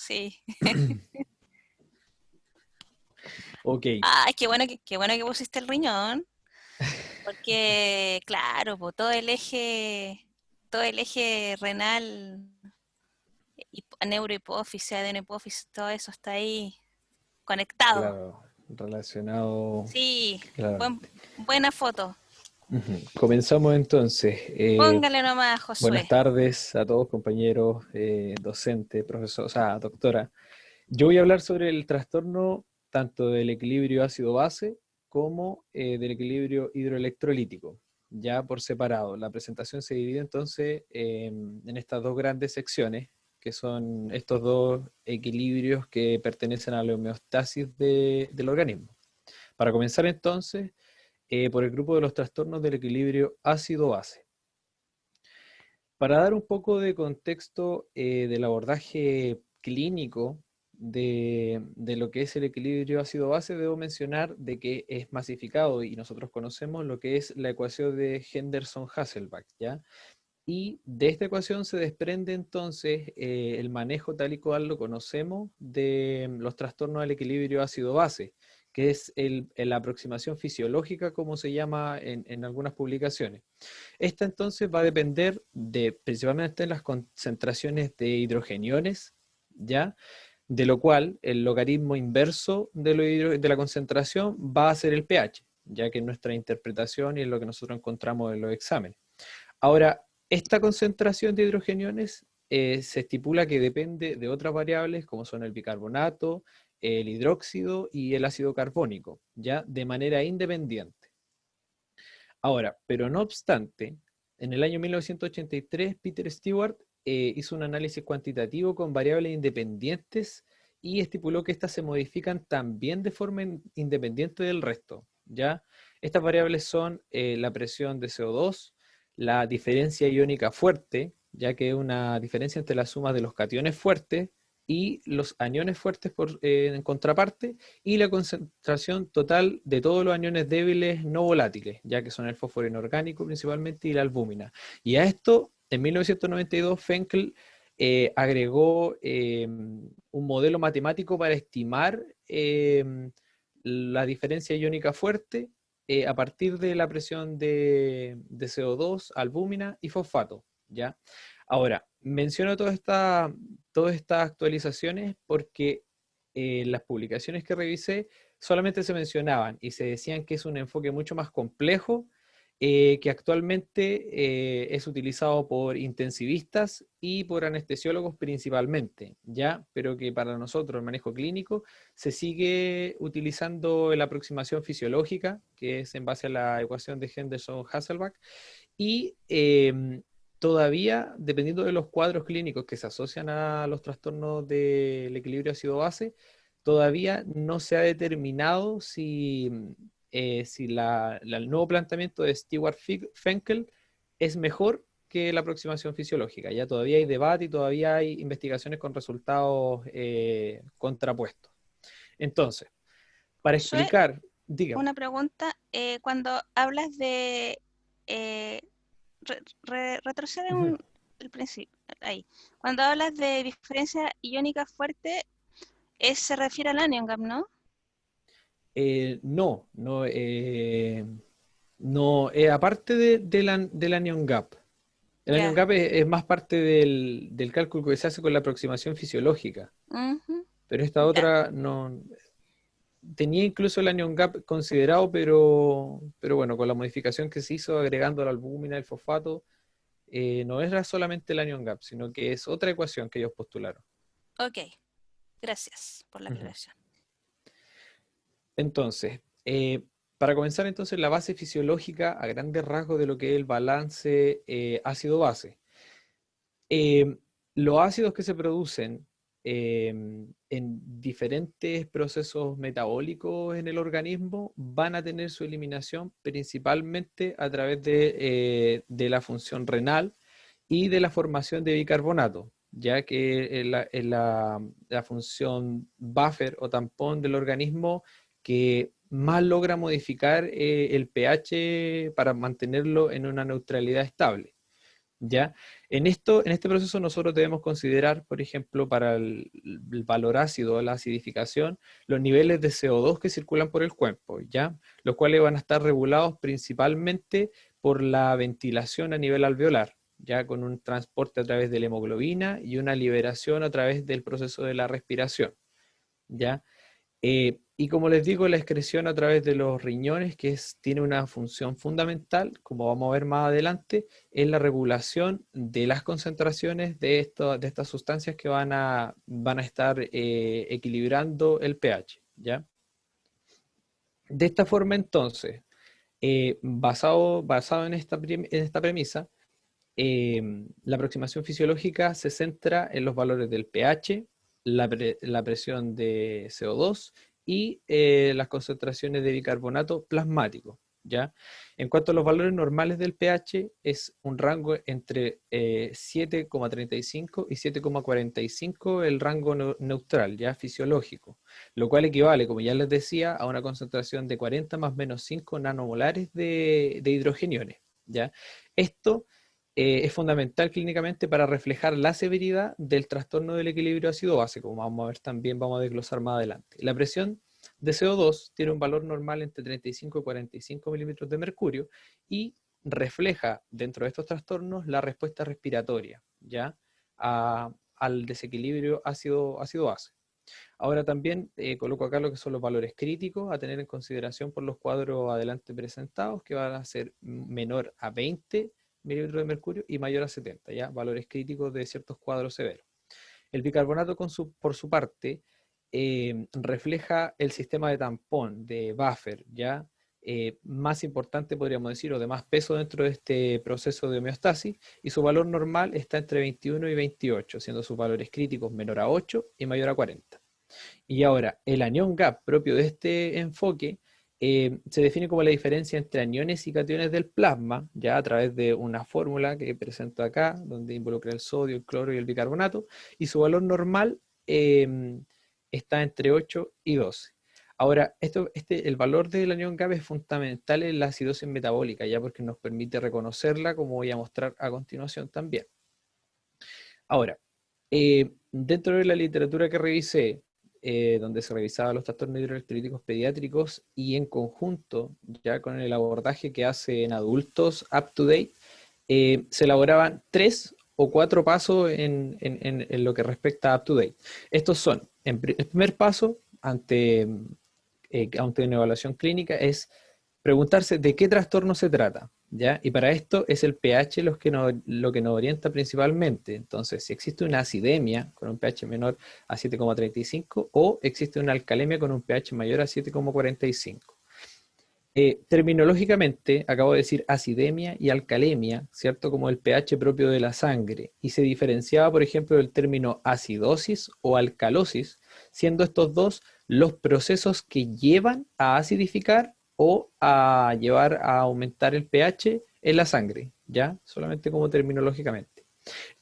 sí. Ok, Ay, qué bueno que pusiste el riñón, porque claro, pues, todo el eje renal, neurohipófisis, adenohipófisis, todo eso está ahí conectado. claro, relacionado Sí, claramente. buena foto. Ujú. Comenzamos entonces. Póngale nomás, Buenas Josué. tardes a todos, compañeros, docentes, profesor, o sea, doctora. Yo voy a hablar sobre el trastorno tanto del equilibrio ácido-base como del equilibrio hidroelectrolítico, ya por separado. La presentación se divide entonces en estas dos grandes secciones, que son estos dos equilibrios que pertenecen a la homeostasis del organismo. Para comenzar entonces, por el grupo de los trastornos del equilibrio ácido-base. Para dar un poco de contexto del abordaje clínico de lo que es el equilibrio ácido-base, debo mencionar de que es masificado y nosotros conocemos lo que es la ecuación de Henderson-Hasselbalch, ¿ya? Y de esta ecuación se desprende entonces el manejo tal y cual lo conocemos de los trastornos del equilibrio ácido-base, que es la aproximación fisiológica, como se llama en algunas publicaciones. Esta entonces va a depender de principalmente las concentraciones de hidrogeniones, ¿ya? De lo cual el logaritmo inverso de la concentración va a ser el pH, ya que es nuestra interpretación y es lo que nosotros encontramos en los exámenes. Ahora, esta concentración de hidrogeniones se estipula que depende de otras variables como son el bicarbonato, el hidróxido y el ácido carbónico, ya de manera independiente. Ahora, pero no obstante, en el año 1983 Peter Stewart hizo un análisis cuantitativo con variables independientes y estipuló que estas se modifican también de forma independiente del resto, ¿ya? Estas variables son la presión de CO2, la diferencia iónica fuerte, ya que es una diferencia entre las sumas de los cationes fuertes y los aniones fuertes en contraparte, y la concentración total de todos los aniones débiles no volátiles, ya que son el fósforo inorgánico principalmente y la albúmina. Y a esto, en 1992, Fenkel agregó un modelo matemático para estimar la diferencia iónica fuerte a partir de la presión de CO2, albúmina y fosfato, ¿ya? Ahora, menciono todas estas actualizaciones porque las publicaciones que revisé solamente se mencionaban y se decían que es un enfoque mucho más complejo que actualmente es utilizado por intensivistas y por anestesiólogos principalmente, ¿ya? Pero que para nosotros el manejo clínico se sigue utilizando la aproximación fisiológica, que es en base a la ecuación de Henderson-Hasselbalch, y todavía, dependiendo de los cuadros clínicos que se asocian a los trastornos del equilibrio ácido-base, todavía no se ha determinado si el nuevo planteamiento de Stewart Fenkel es mejor que la aproximación fisiológica. Ya todavía hay debate y todavía hay investigaciones con resultados contrapuestos. Entonces, para Josué, explicar, dígame. una pregunta. Cuando hablas de... eh, retrocede Ujú. el principio, ahí. Cuando hablas de diferencia iónica fuerte, se refiere al anion gap, ¿no? No, no, no, aparte del anion gap. El anion Ya. gap es más parte del cálculo que se hace con la aproximación fisiológica, Ujú. pero esta Ya. otra no tenía incluso el anion gap considerado, pero bueno, con la modificación que se hizo agregando la albúmina, el fosfato, no era solamente el anion gap, sino que es otra ecuación que ellos postularon. Ok. Gracias por la Ujú. aclaración. Entonces, para comenzar entonces la base fisiológica a grandes rasgos de lo que es el balance ácido-base. Eh, los ácidos que se producen en diferentes procesos metabólicos en el organismo van a tener su eliminación principalmente a través de la función renal y de la formación de bicarbonato, ya que es la función buffer o tampón del organismo que más logra modificar el pH para mantenerlo en una neutralidad estable, ¿ya? En este proceso nosotros debemos considerar, por ejemplo, para el valor ácido, la acidificación, los niveles de CO2 que circulan por el cuerpo, ¿ya? Los cuales van a estar regulados principalmente por la ventilación a nivel alveolar, ya con un transporte a través de la hemoglobina y una liberación a través del proceso de la respiración, ¿ya? Y como les digo, la excreción a través de los riñones, tiene una función fundamental, como vamos a ver más adelante, es la regulación de las concentraciones de estas sustancias que van a estar equilibrando el pH, ¿ya? De esta forma, entonces, basado en esta premisa, la aproximación fisiológica se centra en los valores del pH, la presión de CO2 y las concentraciones de bicarbonato plasmático, ¿ya? En cuanto a los valores normales del pH, es un rango entre 7,35 y 7,45 el rango neutral, ya fisiológico, lo cual equivale, como ya les decía, a una concentración de 40 más menos 5 nanomolares de hidrogeniones, ¿ya? Esto es fundamental clínicamente para reflejar la severidad del trastorno del equilibrio ácido-base, como vamos a ver también, vamos a desglosar más adelante. La presión de CO2 tiene un valor normal entre 35 y 45 milímetros de mercurio y refleja dentro de estos trastornos la respuesta respiratoria, ¿ya? Al desequilibrio ácido-base. Ahora también coloco acá lo que son los valores críticos a tener en consideración por los cuadros adelante presentados, que van a ser menor a 20 milímetros de mercurio y mayor a 70, ¿ya? Valores críticos de ciertos cuadros severos. El bicarbonato, por su parte, refleja el sistema de tampón, de buffer, ¿ya? Más importante, podríamos decir, o de más peso dentro de este proceso de homeostasis, y su valor normal está entre 21 y 28, siendo sus valores críticos menor a 8 y mayor a 40. Y ahora, el anión gap propio de este enfoque se define como la diferencia entre aniones y cationes del plasma, ya a través de una fórmula que presento acá, donde involucra el sodio, el cloro y el bicarbonato, y su valor normal está entre 8 y 12. Ahora, el valor del anión gap es fundamental en la acidosis metabólica, ya porque nos permite reconocerla, como voy a mostrar a continuación también. Ahora, dentro de la literatura que revisé, donde se revisaban los trastornos hidroelectrolíticos pediátricos y en conjunto ya con el abordaje que hace en adultos up to date, se elaboraban 3 o 4 pasos en lo que respecta a up to date. Estos son, el primer paso ante una evaluación clínica es preguntarse de qué trastorno se trata, ¿ya? Y para esto es el pH lo que nos orienta principalmente. Entonces, si existe una acidemia con un pH menor a 7,35 o existe una alcalemia con un pH mayor a 7,45. Terminológicamente, acabo de decir acidemia y alcalemia, ¿cierto? Como el pH propio de la sangre, y se diferenciaba, por ejemplo, del término acidosis o alcalosis, siendo estos dos los procesos que llevan a acidificar o a llevar a aumentar el pH en la sangre, ¿ya? Solamente como terminológicamente.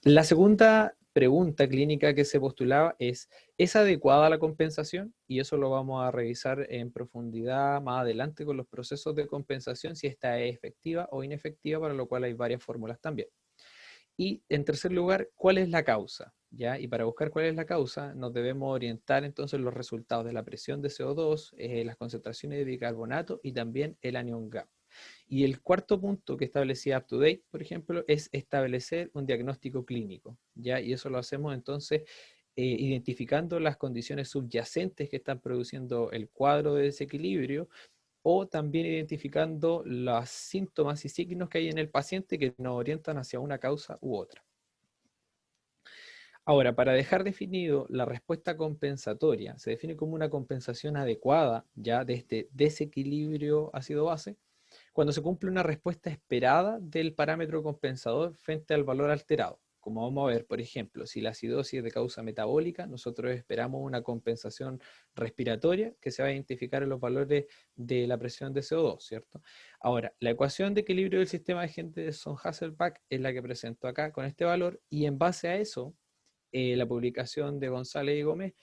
La segunda pregunta clínica que se postulaba ¿es adecuada la compensación? Y eso lo vamos a revisar en profundidad más adelante con los procesos de compensación, si esta es efectiva o inefectiva, para lo cual hay varias fórmulas también. Y en tercer lugar, ¿cuál es la causa? ¿Ya? Y para buscar cuál es la causa, nos debemos orientar entonces los resultados de la presión de CO2, las concentraciones de bicarbonato y también el anion gap. Y el cuarto punto que establecía UpToDate, por ejemplo, es establecer un diagnóstico clínico, ¿ya? Y eso lo hacemos entonces identificando las condiciones subyacentes que están produciendo el cuadro de desequilibrio, o también identificando los síntomas y signos que hay en el paciente que nos orientan hacia una causa u otra. Ahora, para dejar definido la respuesta compensatoria, se define como una compensación adecuada ya de este desequilibrio ácido-base, cuando se cumple una respuesta esperada del parámetro compensador frente al valor alterado. Como vamos a ver, por ejemplo, si la acidosis es de causa metabólica, nosotros esperamos una compensación respiratoria que se va a identificar en los valores de la presión de CO2, ¿cierto? Ahora, la ecuación de equilibrio del sistema de Henderson-Hasselbalch es la que presento acá con este valor, y en base a eso, la publicación de González y Gómez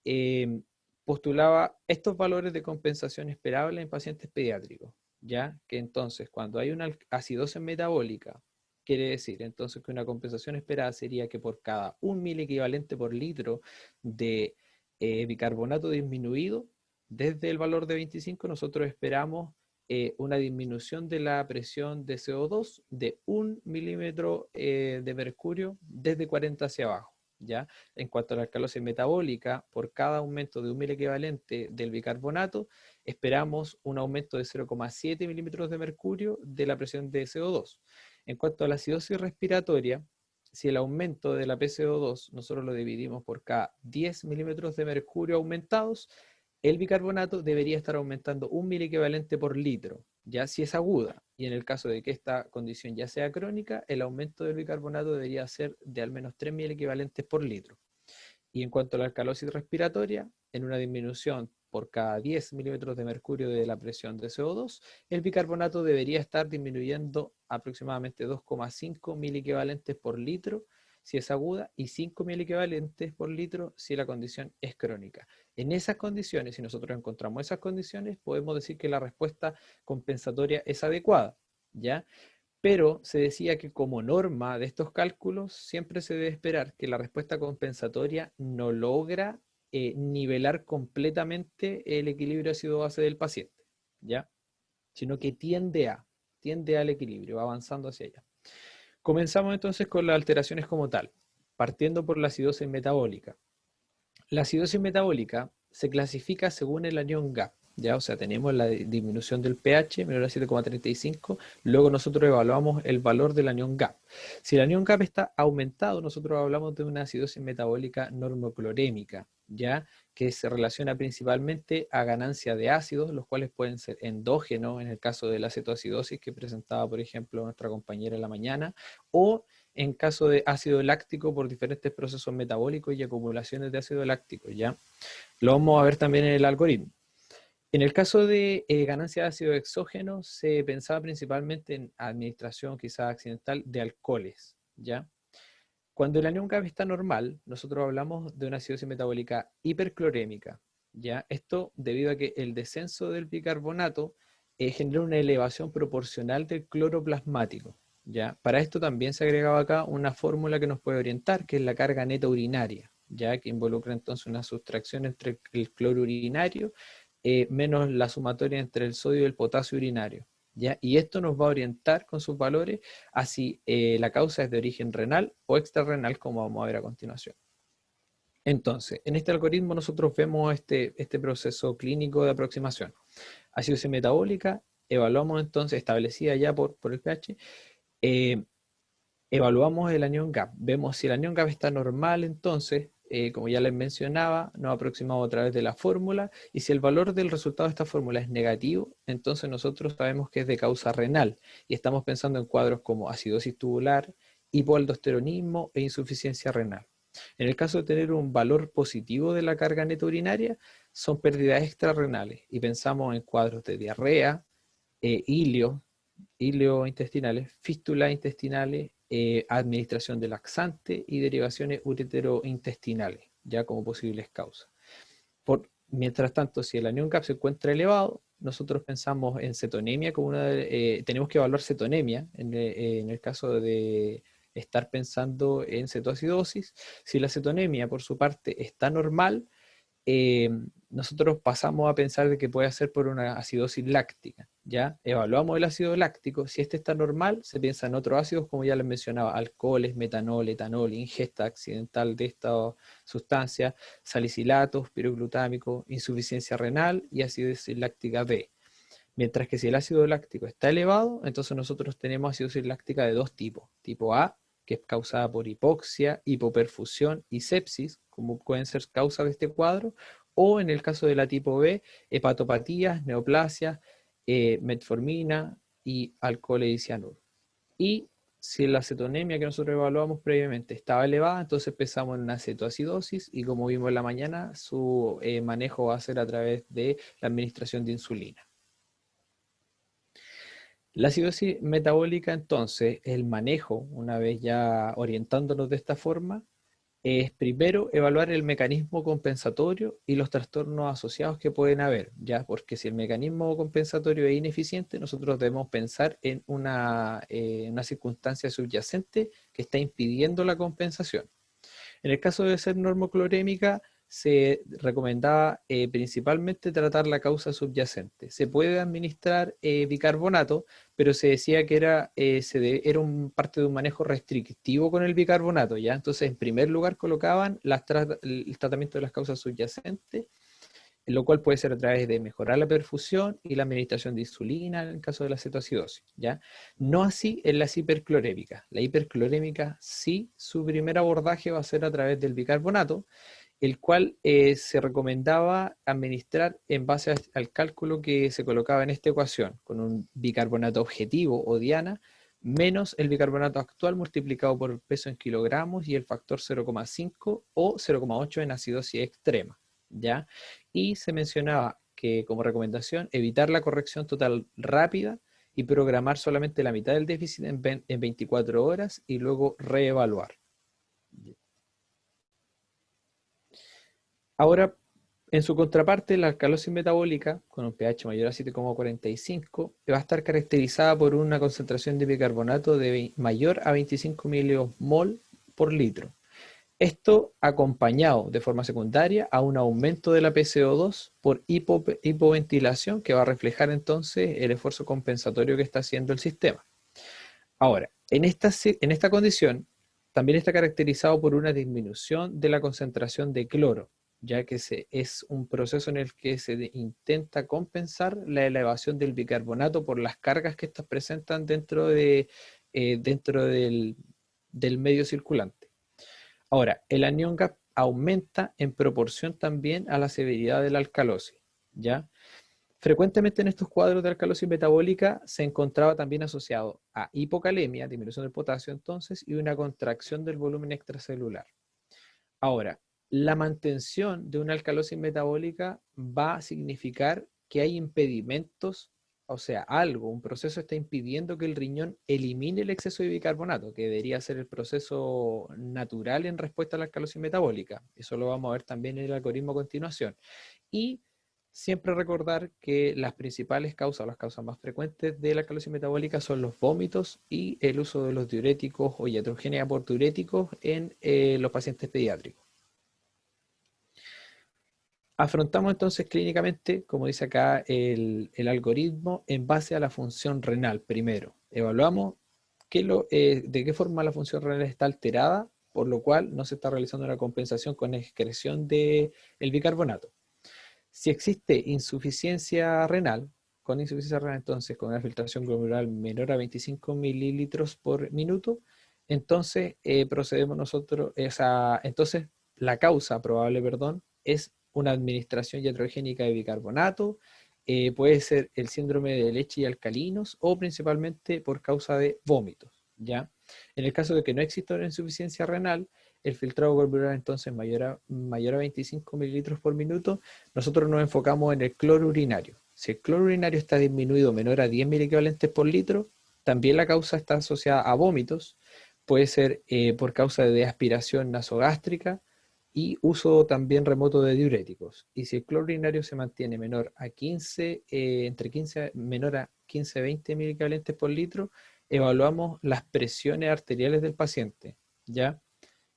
eh, postulaba estos valores de compensación esperable en pacientes pediátricos, ya que entonces cuando hay una acidosis metabólica Quiere decir entonces que una compensación esperada sería que por cada 1 mil equivalente por litro de bicarbonato disminuido, desde el valor de 25, nosotros esperamos una disminución de la presión de CO2 de 1 milímetro de mercurio desde 40 hacia abajo. ¿Ya? En cuanto a la alcalosis metabólica, por cada aumento de 1 mil equivalente del bicarbonato, esperamos un aumento de 0,7 milímetros de mercurio de la presión de CO2. En cuanto a la acidosis respiratoria, si el aumento de la PCO2 nosotros lo dividimos por cada 10 milímetros de mercurio aumentados, el bicarbonato debería estar aumentando 1 mil equivalente por litro, ya si es aguda. Y en el caso de que esta condición ya sea crónica, el aumento del bicarbonato debería ser de al menos 3.000 equivalentes por litro. Y en cuanto a la alcalosis respiratoria, en una disminución por cada 10 milímetros de mercurio de la presión de CO2, el bicarbonato debería estar disminuyendo aproximadamente 2,5 mil equivalentes por litro si es aguda y 5 mil equivalentes por litro si la condición es crónica. En esas condiciones, si nosotros encontramos esas condiciones, podemos decir que la respuesta compensatoria es adecuada, ¿ya? Pero se decía que como norma de estos cálculos siempre se debe esperar que la respuesta compensatoria no logra nivelar completamente el equilibrio ácido-base del paciente, ¿ya? Sino que tiende al equilibrio, va avanzando hacia allá. Comenzamos entonces con las alteraciones como tal, partiendo por la acidosis metabólica. La acidosis metabólica se clasifica según el anión GAP, ¿ya? O sea, tenemos la disminución del pH menor a 7,35, luego nosotros evaluamos el valor del anión GAP. Si el anión GAP está aumentado, nosotros hablamos de una acidosis metabólica normoclorémica, ¿ya? Que se relaciona principalmente a ganancia de ácidos, los cuales pueden ser endógenos, en el caso de la cetoacidosis que presentaba, por ejemplo, nuestra compañera en la mañana, o en caso de ácido láctico por diferentes procesos metabólicos y acumulaciones de ácido láctico, ¿ya? Lo vamos a ver también en el algoritmo. En el caso de ganancia de ácido exógeno, se pensaba principalmente en administración quizás accidental de alcoholes, ¿ya? Cuando el anión GAP está normal, nosotros hablamos de una acidosis metabólica hiperclorémica, ¿ya? Esto debido a que el descenso del bicarbonato genera una elevación proporcional del cloro plasmático, ¿ya? Para esto también se agregaba acá una fórmula que nos puede orientar, que es la carga neta urinaria, ¿ya? Que involucra entonces una sustracción entre el cloro urinario menos la sumatoria entre el sodio y el potasio urinario, ¿ya? Y esto nos va a orientar con sus valores a si la causa es de origen renal o extrarrenal, como vamos a ver a continuación. Entonces, en este algoritmo nosotros vemos este proceso clínico de aproximación. Acidosis metabólica, evaluamos entonces, establecida ya por el pH, eh, evaluamos el anión GAP. Vemos si el anión GAP está normal, entonces, como ya les mencionaba, nos aproximamos a través de la fórmula, y si el valor del resultado de esta fórmula es negativo, entonces nosotros sabemos que es de causa renal, y estamos pensando en cuadros como acidosis tubular, hipoaldosteronismo e insuficiencia renal. En el caso de tener un valor positivo de la carga neta urinaria, son pérdidas extrarrenales, y pensamos en cuadros de diarrea, hilio intestinales, fístulas intestinales, administración de laxante y derivaciones ureterointestinales, ya como posibles causas. Mientras tanto, si el anión GAP se encuentra elevado, nosotros pensamos en cetonemia como tenemos que evaluar cetonemia en el caso de estar pensando en cetoacidosis. Si la cetonemia, por su parte, está normal, eh, nosotros pasamos a pensar de que puede ser por una acidosis láctica, ¿ya? Evaluamos el ácido láctico, si este está normal, se piensa en otros ácidos, como ya les mencionaba, alcoholes, metanol, etanol, ingesta accidental de estas sustancias, salicilatos, piroglutámico, insuficiencia renal y acidosis láctica B. Mientras que si el ácido láctico está elevado, entonces nosotros tenemos acidosis láctica de dos tipos. Tipo A, que es causada por hipoxia, hipoperfusión y sepsis, como pueden ser causas de este cuadro, o en el caso de la tipo B, hepatopatías, neoplasias, metformina y alcohol y cianuro. Y si la cetonemia que nosotros evaluamos previamente estaba elevada, entonces pensamos en una cetoacidosis, y como vimos en la mañana, su manejo va a ser a través de la administración de insulina. La acidosis metabólica, entonces, el manejo, una vez ya orientándonos de esta forma, es primero evaluar el mecanismo compensatorio y los trastornos asociados que pueden haber, ya, porque si el mecanismo compensatorio es ineficiente, nosotros debemos pensar en una circunstancia subyacente que está impidiendo la compensación. En el caso de ser normoclorémica, se recomendaba principalmente tratar la causa subyacente. Se puede administrar bicarbonato, pero se decía que era parte de un manejo restrictivo con el bicarbonato, ¿ya? Entonces, en primer lugar colocaban el tratamiento de las causas subyacentes, lo cual puede ser a través de mejorar la perfusión y la administración de insulina en el caso de la cetoacidosis, ¿ya? No así en las hiperclorémicas. La hiperclorémica sí, su primer abordaje va a ser a través del bicarbonato, el cual se recomendaba administrar en base al cálculo que se colocaba en esta ecuación, con un bicarbonato objetivo o diana, menos el bicarbonato actual multiplicado por el peso en kilogramos y el factor 0,5 o 0,8 en acidosis extrema, ¿ya? Y se mencionaba que como recomendación evitar la corrección total rápida y programar solamente la mitad del déficit en 24 horas y luego reevaluar. Ahora, en su contraparte, la alcalosis metabólica, con un pH mayor a 7,45, va a estar caracterizada por una concentración de bicarbonato mayor a 25 milimol por litro. Esto acompañado de forma secundaria a un aumento de la PCO2 por hipoventilación, que va a reflejar entonces el esfuerzo compensatorio que está haciendo el sistema. Ahora, en esta condición, también está caracterizado por una disminución de la concentración de cloro, ya que es un proceso en el que se intenta compensar la elevación del bicarbonato por las cargas que estas presentan dentro del medio circulante. Ahora, el anión GAP aumenta en proporción también a la severidad de la alcalosis, ¿ya? Frecuentemente en estos cuadros de alcalosis metabólica se encontraba también asociado a hipocalemia, disminución del potasio entonces, y una contracción del volumen extracelular. Ahora, la mantención de una alcalosis metabólica va a significar que hay impedimentos, o sea, un proceso está impidiendo que el riñón elimine el exceso de bicarbonato, que debería ser el proceso natural en respuesta a la alcalosis metabólica. Eso lo vamos a ver también en el algoritmo a continuación. Y siempre recordar que las principales causas, las causas más frecuentes de la alcalosis metabólica son los vómitos y el uso de los diuréticos o iatrogenia por diuréticos en los pacientes pediátricos. Afrontamos entonces clínicamente, como dice acá el algoritmo, en base a la función renal primero. Evaluamos de qué forma la función renal está alterada, por lo cual no se está realizando una compensación con excreción del bicarbonato. Si existe insuficiencia renal, con insuficiencia renal entonces con una filtración glomerular menor a 25 mililitros por minuto, entonces procedemos nosotros, entonces la causa probable, perdón, es una administración iatrogénica de bicarbonato, puede ser el síndrome de leche y alcalinos o principalmente por causa de vómitos, ¿ya? En el caso de que no exista una insuficiencia renal, el filtrado glomerular entonces mayor a 25 mililitros por minuto, nosotros nos enfocamos en el cloro urinario. Si el cloro urinario está disminuido menor a 10 miliequivalentes por litro, también la causa está asociada a vómitos, puede ser por causa de aspiración nasogástrica y uso también remoto de diuréticos. Y si el cloro urinario se mantiene menor a 15, menor a 15-20 miliequivalentes por litro, evaluamos las presiones arteriales del paciente, ¿ya?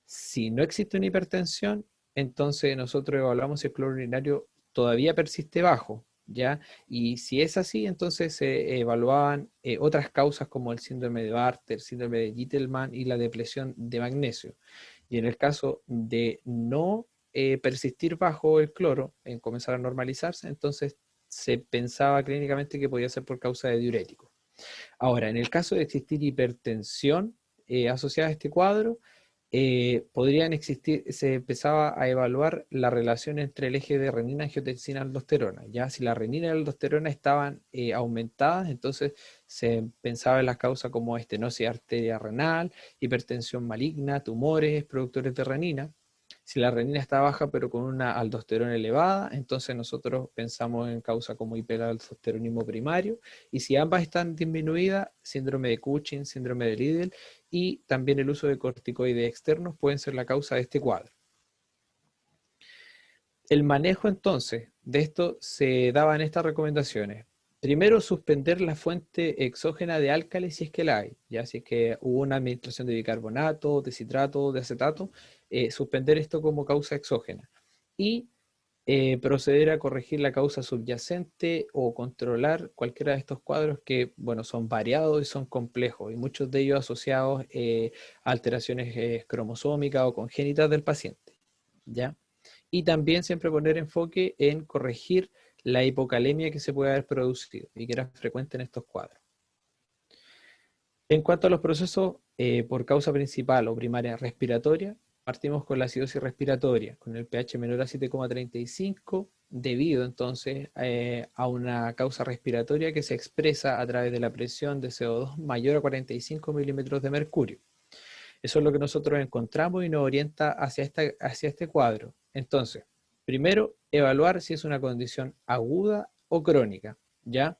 Si no existe una hipertensión, entonces nosotros evaluamos si el cloro urinario todavía persiste bajo, ¿ya? Y si es así, entonces se evaluaban otras causas como el síndrome de Bartter, el síndrome de Gitelman y la depresión de magnesio. Y en el caso de no persistir bajo el cloro, en comenzar a normalizarse, entonces se pensaba clínicamente que podía ser por causa de diuréticos. Ahora, en el caso de existir hipertensión asociada a este cuadro, podrían existir, se empezaba a evaluar la relación entre el eje de renina, angiotensina, aldosterona. Ya si la renina y la aldosterona estaban aumentadas, entonces se pensaba en las causas como estenosis arteria renal, hipertensión maligna, tumores productores de renina. Si la renina está baja pero con una aldosterona elevada, entonces nosotros pensamos en causa como hiperaldosteronismo primario. Y si ambas están disminuidas, síndrome de Cushing, síndrome de Liddle y también el uso de corticoides externos pueden ser la causa de este cuadro. El manejo entonces de esto se daba en estas recomendaciones. Primero, suspender la fuente exógena de álcalis si es que la hay, ya si es que hubo una administración de bicarbonato, de citrato, de acetato, suspender esto como causa exógena. Y proceder a corregir la causa subyacente o controlar cualquiera de estos cuadros que, bueno, son variados y son complejos, y muchos de ellos asociados a alteraciones cromosómicas o congénitas del paciente, ¿ya? Y también siempre poner enfoque en corregir la hipocalemia que se puede haber producido y que era frecuente en estos cuadros. En cuanto a los procesos por causa principal o primaria respiratoria, partimos con la acidosis respiratoria, con el pH menor a 7,35, debido entonces a una causa respiratoria que se expresa a través de la presión de CO2 mayor a 45 milímetros de mercurio. Eso es lo que nosotros encontramos y nos orienta hacia este cuadro. Entonces, primero, evaluar si es una condición aguda o crónica, ¿ya?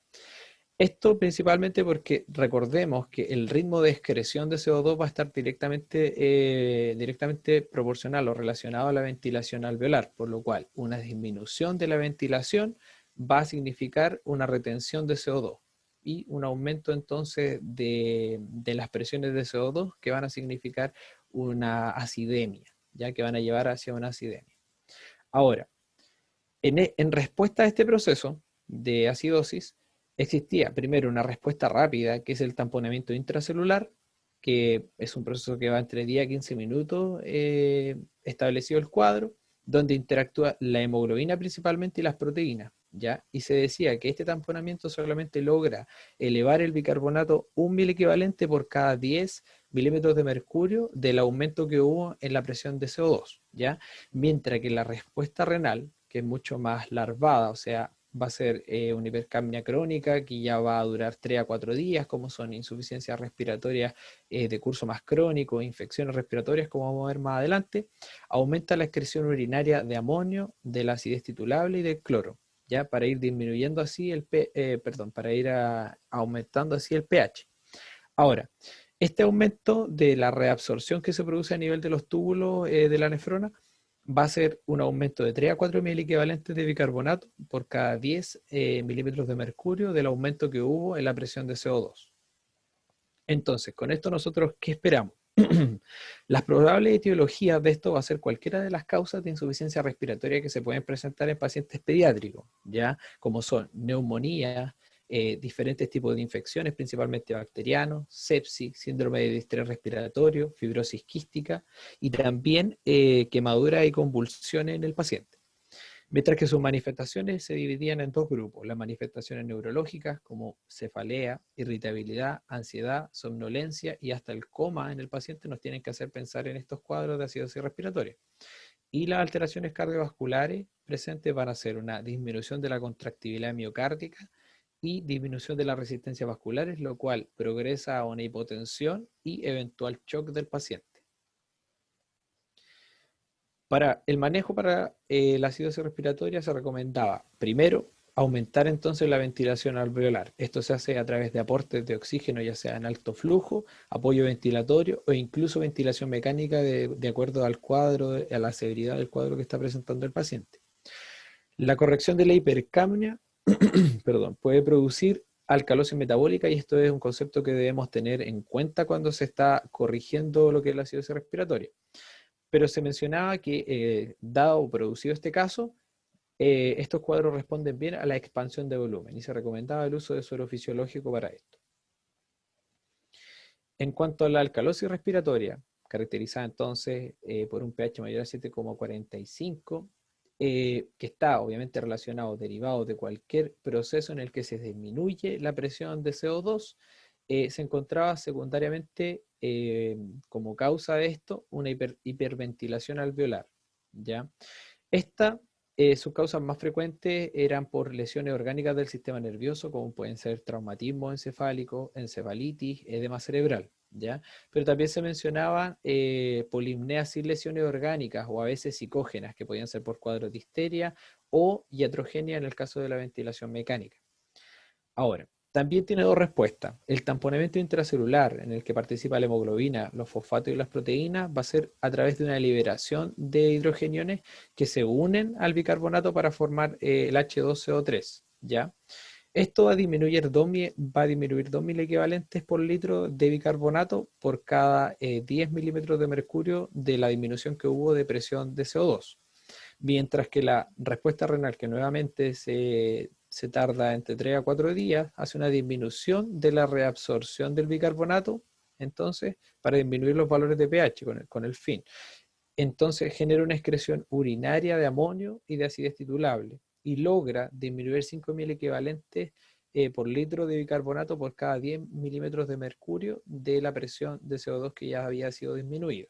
Esto principalmente porque recordemos que el ritmo de excreción de CO2 va a estar directamente proporcional o relacionado a la ventilación alveolar, por lo cual una disminución de la ventilación va a significar una retención de CO2 y un aumento entonces de las presiones de CO2 que van a significar una acidemia, ya que van a llevar hacia una acidemia. Ahora, en respuesta a este proceso de acidosis, existía primero una respuesta rápida, que es el tamponamiento intracelular, que es un proceso que va entre 10 a 15 minutos establecido el cuadro, donde interactúa la hemoglobina principalmente y las proteínas, ¿ya? Y se decía que este tamponamiento solamente logra elevar el bicarbonato un miliequivalente por cada 10 milímetros de mercurio del aumento que hubo en la presión de CO2, ¿ya? Mientras que la respuesta renal, que es mucho más larvada, o sea, va a ser una hipercapnia crónica que ya va a durar 3 a 4 días, como son insuficiencias respiratorias de curso más crónico, infecciones respiratorias, como vamos a ver más adelante, aumenta la excreción urinaria de amonio, de la acidez titulable y del cloro, ya para ir disminuyendo así para ir aumentando así el pH. Ahora, este aumento de la reabsorción que se produce a nivel de los túbulos de la nefrona va a ser un aumento de 3 a 4 mil equivalentes de bicarbonato por cada 10 milímetros de mercurio del aumento que hubo en la presión de CO2. Entonces, con esto nosotros, ¿qué esperamos? Las probables etiologías de esto va a ser cualquiera de las causas de insuficiencia respiratoria que se pueden presentar en pacientes pediátricos, ¿ya? Como son neumonía, diferentes tipos de infecciones, principalmente bacterianos, sepsis, síndrome de distrés respiratorio, fibrosis quística y también quemadura y convulsiones en el paciente. Mientras que sus manifestaciones se dividían en dos grupos, las manifestaciones neurológicas como cefalea, irritabilidad, ansiedad, somnolencia y hasta el coma en el paciente nos tienen que hacer pensar en estos cuadros de acidosis respiratoria. Y las alteraciones cardiovasculares presentes van a ser una disminución de la contractibilidad miocárdica y disminución de la resistencia vasculares, lo cual progresa a una hipotensión y eventual shock del paciente. Para el manejo para la acidosis respiratoria se recomendaba, primero, aumentar entonces la ventilación alveolar. Esto se hace a través de aportes de oxígeno, ya sea en alto flujo, apoyo ventilatorio o incluso ventilación mecánica de acuerdo al cuadro, a la severidad del cuadro que está presentando el paciente. La corrección de la hipercapnia perdón, puede producir alcalosis metabólica y esto es un concepto que debemos tener en cuenta cuando se está corrigiendo lo que es la acidosis respiratoria. Pero se mencionaba que, dado o producido este caso, estos cuadros responden bien a la expansión de volumen y se recomendaba el uso de suero fisiológico para esto. En cuanto a la alcalosis respiratoria, caracterizada entonces por un pH mayor a 7,45, que está obviamente relacionado, derivado de cualquier proceso en el que se disminuye la presión de CO2, se encontraba secundariamente como causa de esto una hiperventilación alveolar, ¿ya? Sus causas más frecuentes eran por lesiones orgánicas del sistema nervioso, como pueden ser traumatismo encefálico, encefalitis, edema cerebral, ¿ya? Pero también se mencionaban polipneas sin lesiones orgánicas o a veces psicógenas, que podían ser por cuadros de histeria o iatrogenia en el caso de la ventilación mecánica. Ahora, También tiene dos respuestas. El tamponamiento intracelular, en el que participa la hemoglobina, los fosfatos y las proteínas, va a ser a través de una liberación de hidrogeniones que se unen al bicarbonato para formar el H2CO3, ¿ya? Esto va a disminuir 2.000 equivalentes por litro de bicarbonato por cada 10 milímetros de mercurio de la disminución que hubo de presión de CO2. Mientras que la respuesta renal, que nuevamente se tarda entre 3 a 4 días, hace una disminución de la reabsorción del bicarbonato, entonces, para disminuir los valores de pH con el fin. Entonces genera una excreción urinaria de amonio y de acidez titulable y logra disminuir 5.000 equivalentes por litro de bicarbonato por cada 10 milímetros de mercurio de la presión de CO2 que ya había sido disminuida.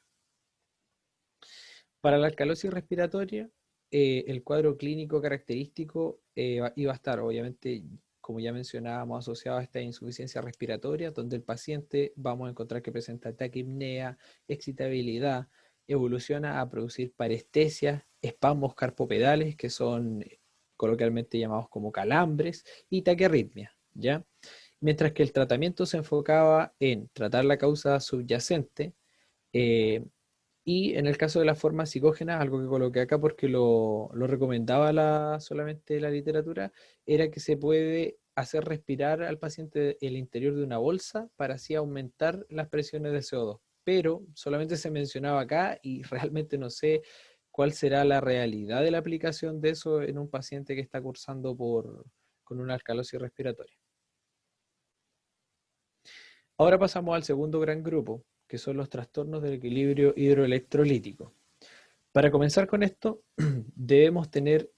Para la alcalosis respiratoria, el cuadro clínico característico iba a estar, obviamente, como ya mencionábamos, asociado a esta insuficiencia respiratoria, donde el paciente vamos a encontrar que presenta taquipnea, excitabilidad, evoluciona a producir parestesias, espasmos carpopedales, que son coloquialmente llamados como calambres, y taquiarritmia, ¿ya? Mientras que el tratamiento se enfocaba en tratar la causa subyacente, eh, y en el caso de las formas psicógenas, algo que coloqué acá porque lo recomendaba solamente la literatura, era que se puede hacer respirar al paciente el interior de una bolsa para así aumentar las presiones de CO2. Pero solamente se mencionaba acá y realmente no sé cuál será la realidad de la aplicación de eso en un paciente que está cursando con una alcalosis respiratoria. Ahora pasamos al segundo gran grupo, que son los trastornos del equilibrio hidroelectrolítico. Para comenzar con esto, debemos tener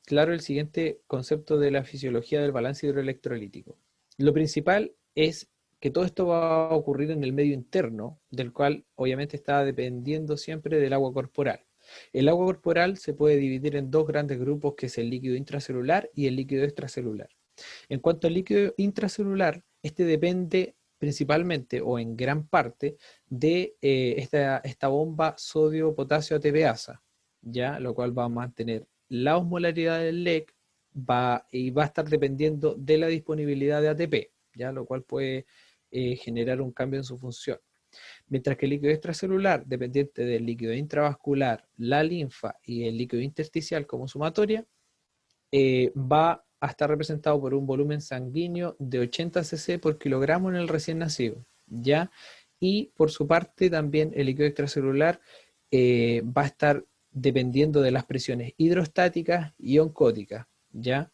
claro el siguiente concepto de la fisiología del balance hidroelectrolítico. Lo principal es que todo esto va a ocurrir en el medio interno, del cual obviamente está dependiendo siempre del agua corporal. El agua corporal se puede dividir en dos grandes grupos, que es el líquido intracelular y el líquido extracelular. En cuanto al líquido intracelular, este depende principalmente o en gran parte de esta bomba sodio-potasio ATPasa, ¿ya? Lo cual va a mantener la osmolaridad del LEC y va a estar dependiendo de la disponibilidad de ATP, ¿ya? Lo cual puede generar un cambio en su función. Mientras que el líquido extracelular, dependiente del líquido intravascular, la linfa y el líquido intersticial como sumatoria, va a estar representado por un volumen sanguíneo de 80 cc por kilogramo en el recién nacido, ¿ya? Y por su parte también el líquido extracelular va a estar dependiendo de las presiones hidrostáticas y oncóticas, ¿ya?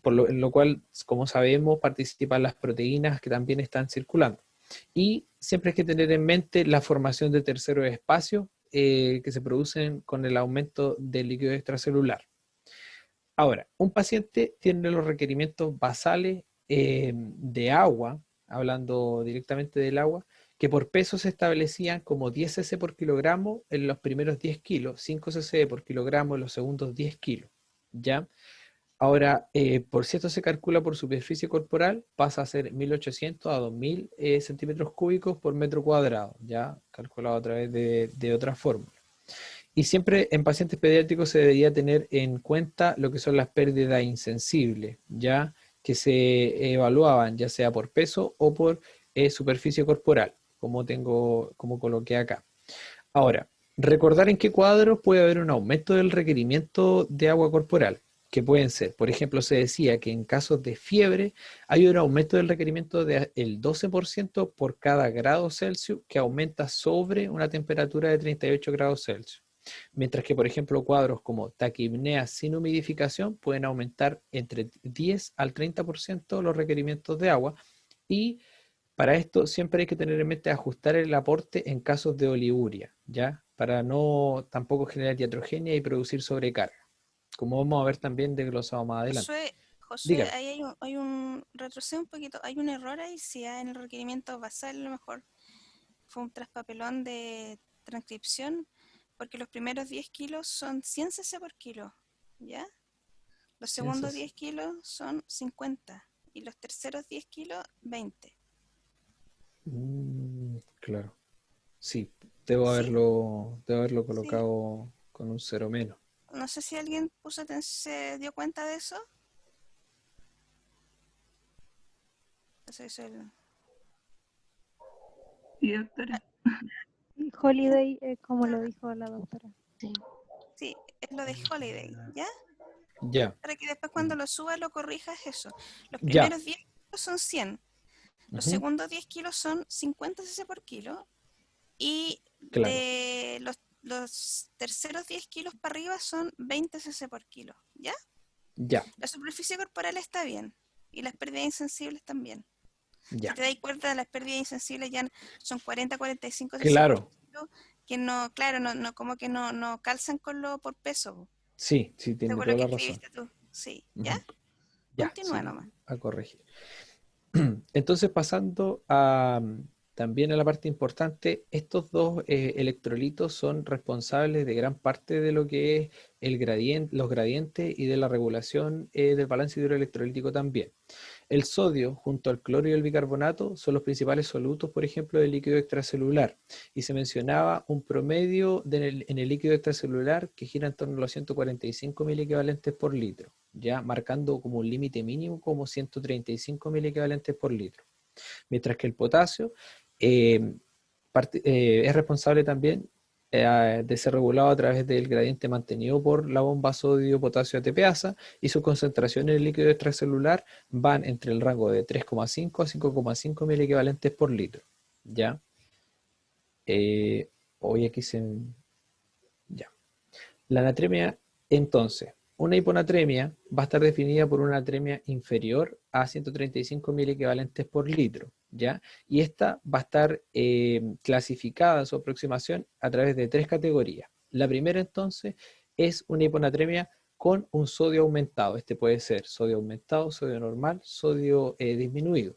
En lo cual, como sabemos, participan las proteínas que también están circulando. Y siempre hay que tener en mente la formación de terceros espacios que se producen con el aumento del líquido extracelular. Ahora, un paciente tiene los requerimientos basales de agua, hablando directamente del agua, que por peso se establecían como 10 cc por kilogramo en los primeros 10 kilos, 5 cc por kilogramo en los segundos 10 kilos, ¿ya? Ahora, por si esto se calcula por superficie corporal, pasa a ser 1.800 a 2.000 centímetros cúbicos por metro cuadrado, ya calculado a través de otra fórmula. Y siempre en pacientes pediátricos se debería tener en cuenta lo que son las pérdidas insensibles, ya que se evaluaban ya sea por peso o por superficie corporal, como coloqué acá. Ahora, recordar en qué cuadros puede haber un aumento del requerimiento de agua corporal, que pueden ser, por ejemplo, se decía que en casos de fiebre hay un aumento del requerimiento del 12% por cada grado Celsius que aumenta sobre una temperatura de 38 grados Celsius. Mientras que, por ejemplo, cuadros como taquipnea sin humidificación pueden aumentar entre 10 al 30% los requerimientos de agua. Y para esto siempre hay que tener en mente ajustar el aporte en casos de oliguria, ¿ya? Para no tampoco generar iatrogenia y producir sobrecarga, como vamos a ver también desglosado más adelante. Josué, Dígame. ahí retrocedo un poquito, hay un error ahí, si en el requerimiento basal a lo mejor fue un traspapelón de transcripción, porque los primeros 10 kilos son 100 cc por kilo, ¿ya? Los segundos Ciencias. 10 kilos son 50 y los terceros 10 kilos 20. Claro. Sí, ¿Sí? debo haberlo Sí. colocado con un cero menos. No sé si alguien se dio cuenta de eso. Entonces eso es Sí, doctora. Holiday, como lo dijo la doctora. Sí. sí, es lo de Holiday, ¿ya? Ya, Para que después cuando lo subas lo corrijas eso. Los ya. primeros 10 kilos son 100, los Ujú, segundos 10 kilos son 50 cc por kilo y claro, de los terceros 10 kilos para arriba son 20 cc por kilo, ¿ya? ya, La superficie corporal está bien y las pérdidas insensibles también. Si ya. te das cuenta, las pérdidas insensibles ya son 40-45 cc por Claro, kilo, que no, claro, no como que no calzan con lo por peso, sí, sí, tiene según lo toda que la razón. escribiste tú. Sí, ¿ya? Ujú, ya, Continúa sí, nomás. a corregir. Entonces, pasando a, también a la parte importante, estos dos electrolitos son responsables de gran parte de lo que es el gradiente, los gradientes y de la regulación del balance hidroelectrolítico también. El sodio, junto al cloro y el bicarbonato, son los principales solutos, por ejemplo, del líquido extracelular. Y se mencionaba un promedio en el líquido extracelular que gira en torno a los 145 mil equivalentes por litro, ya marcando como un límite mínimo como 135 mil equivalentes por litro. Mientras que el potasio eh, es responsable también de ser regulado a través del gradiente mantenido por la bomba sodio-potasio ATPasa y su concentración en el líquido extracelular van entre el rango de 3,5 a 5,5 mil equivalentes por litro. ¿Ya? Hoy aquí se... Ya. La natremia, entonces, una hiponatremia va a estar definida por una natremia inferior a 135 mil equivalentes por litro, ¿ya? Y esta va a estar clasificada, su aproximación, a través de tres categorías. La primera, entonces, es una hiponatremia con un sodio aumentado. Este puede ser sodio aumentado, sodio normal, sodio disminuido.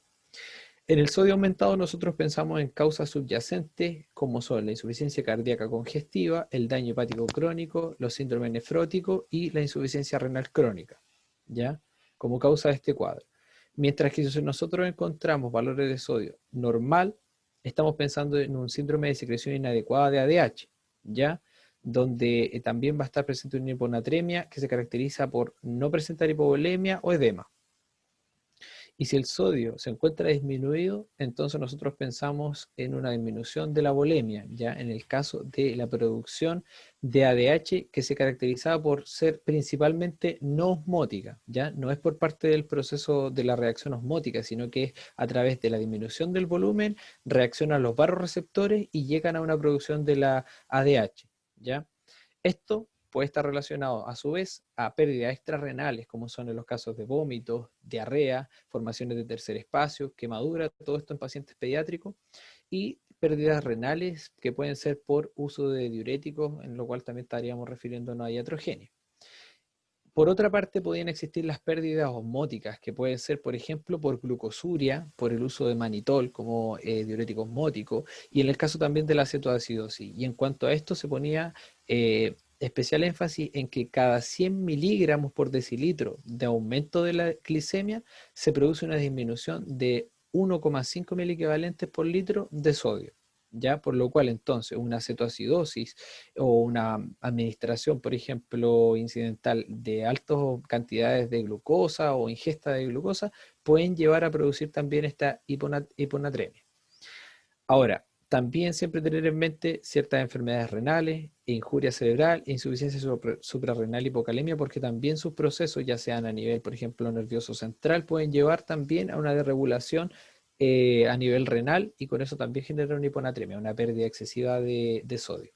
En el sodio aumentado nosotros pensamos en causas subyacentes como son la insuficiencia cardíaca congestiva, el daño hepático crónico, los síndromes nefróticos y la insuficiencia renal crónica, ¿ya? Como causa de este cuadro. Mientras que si nosotros encontramos valores de sodio normal, estamos pensando en un síndrome de secreción inadecuada de ADH, ¿ya? Donde también va a estar presente una hiponatremia que se caracteriza por no presentar hipovolemia o edema. Y si el sodio se encuentra disminuido, entonces nosotros pensamos en una disminución de la volemia, ya en el caso de la producción de ADH que se caracterizaba por ser principalmente no osmótica, ya no es por parte del proceso de la reacción osmótica, sino que es a través de la disminución del volumen, reaccionan los barroreceptores y llegan a una producción de la ADH, ya. Esto puede estar relacionado a su vez a pérdidas extrarrenales, como son en los casos de vómitos, diarrea, formaciones de tercer espacio, quemadura, todo esto en pacientes pediátricos, y pérdidas renales que pueden ser por uso de diuréticos, en lo cual también estaríamos refiriéndonos a iatrogenia. Por otra parte, podrían existir las pérdidas osmóticas, que pueden ser, por ejemplo, por glucosuria, por el uso de manitol como diurético osmótico, y en el caso también de la cetoacidosis. Y en cuanto a esto, se ponía especial énfasis en que cada 100 miligramos por decilitro de aumento de la glicemia, se produce una disminución de 1,5 mil equivalentes por litro de sodio. ¿Ya? Por lo cual entonces una cetoacidosis o una administración, por ejemplo, incidental de altas cantidades de glucosa o ingesta de glucosa pueden llevar a producir también esta hiponatremia. Ahora, también siempre tener en mente ciertas enfermedades renales, injuria cerebral, insuficiencia suprarrenal, hipocalemia, porque también sus procesos, ya sean a nivel, por ejemplo, nervioso central, pueden llevar también a una desregulación a nivel renal y con eso también genera una hiponatremia, una pérdida excesiva de sodio.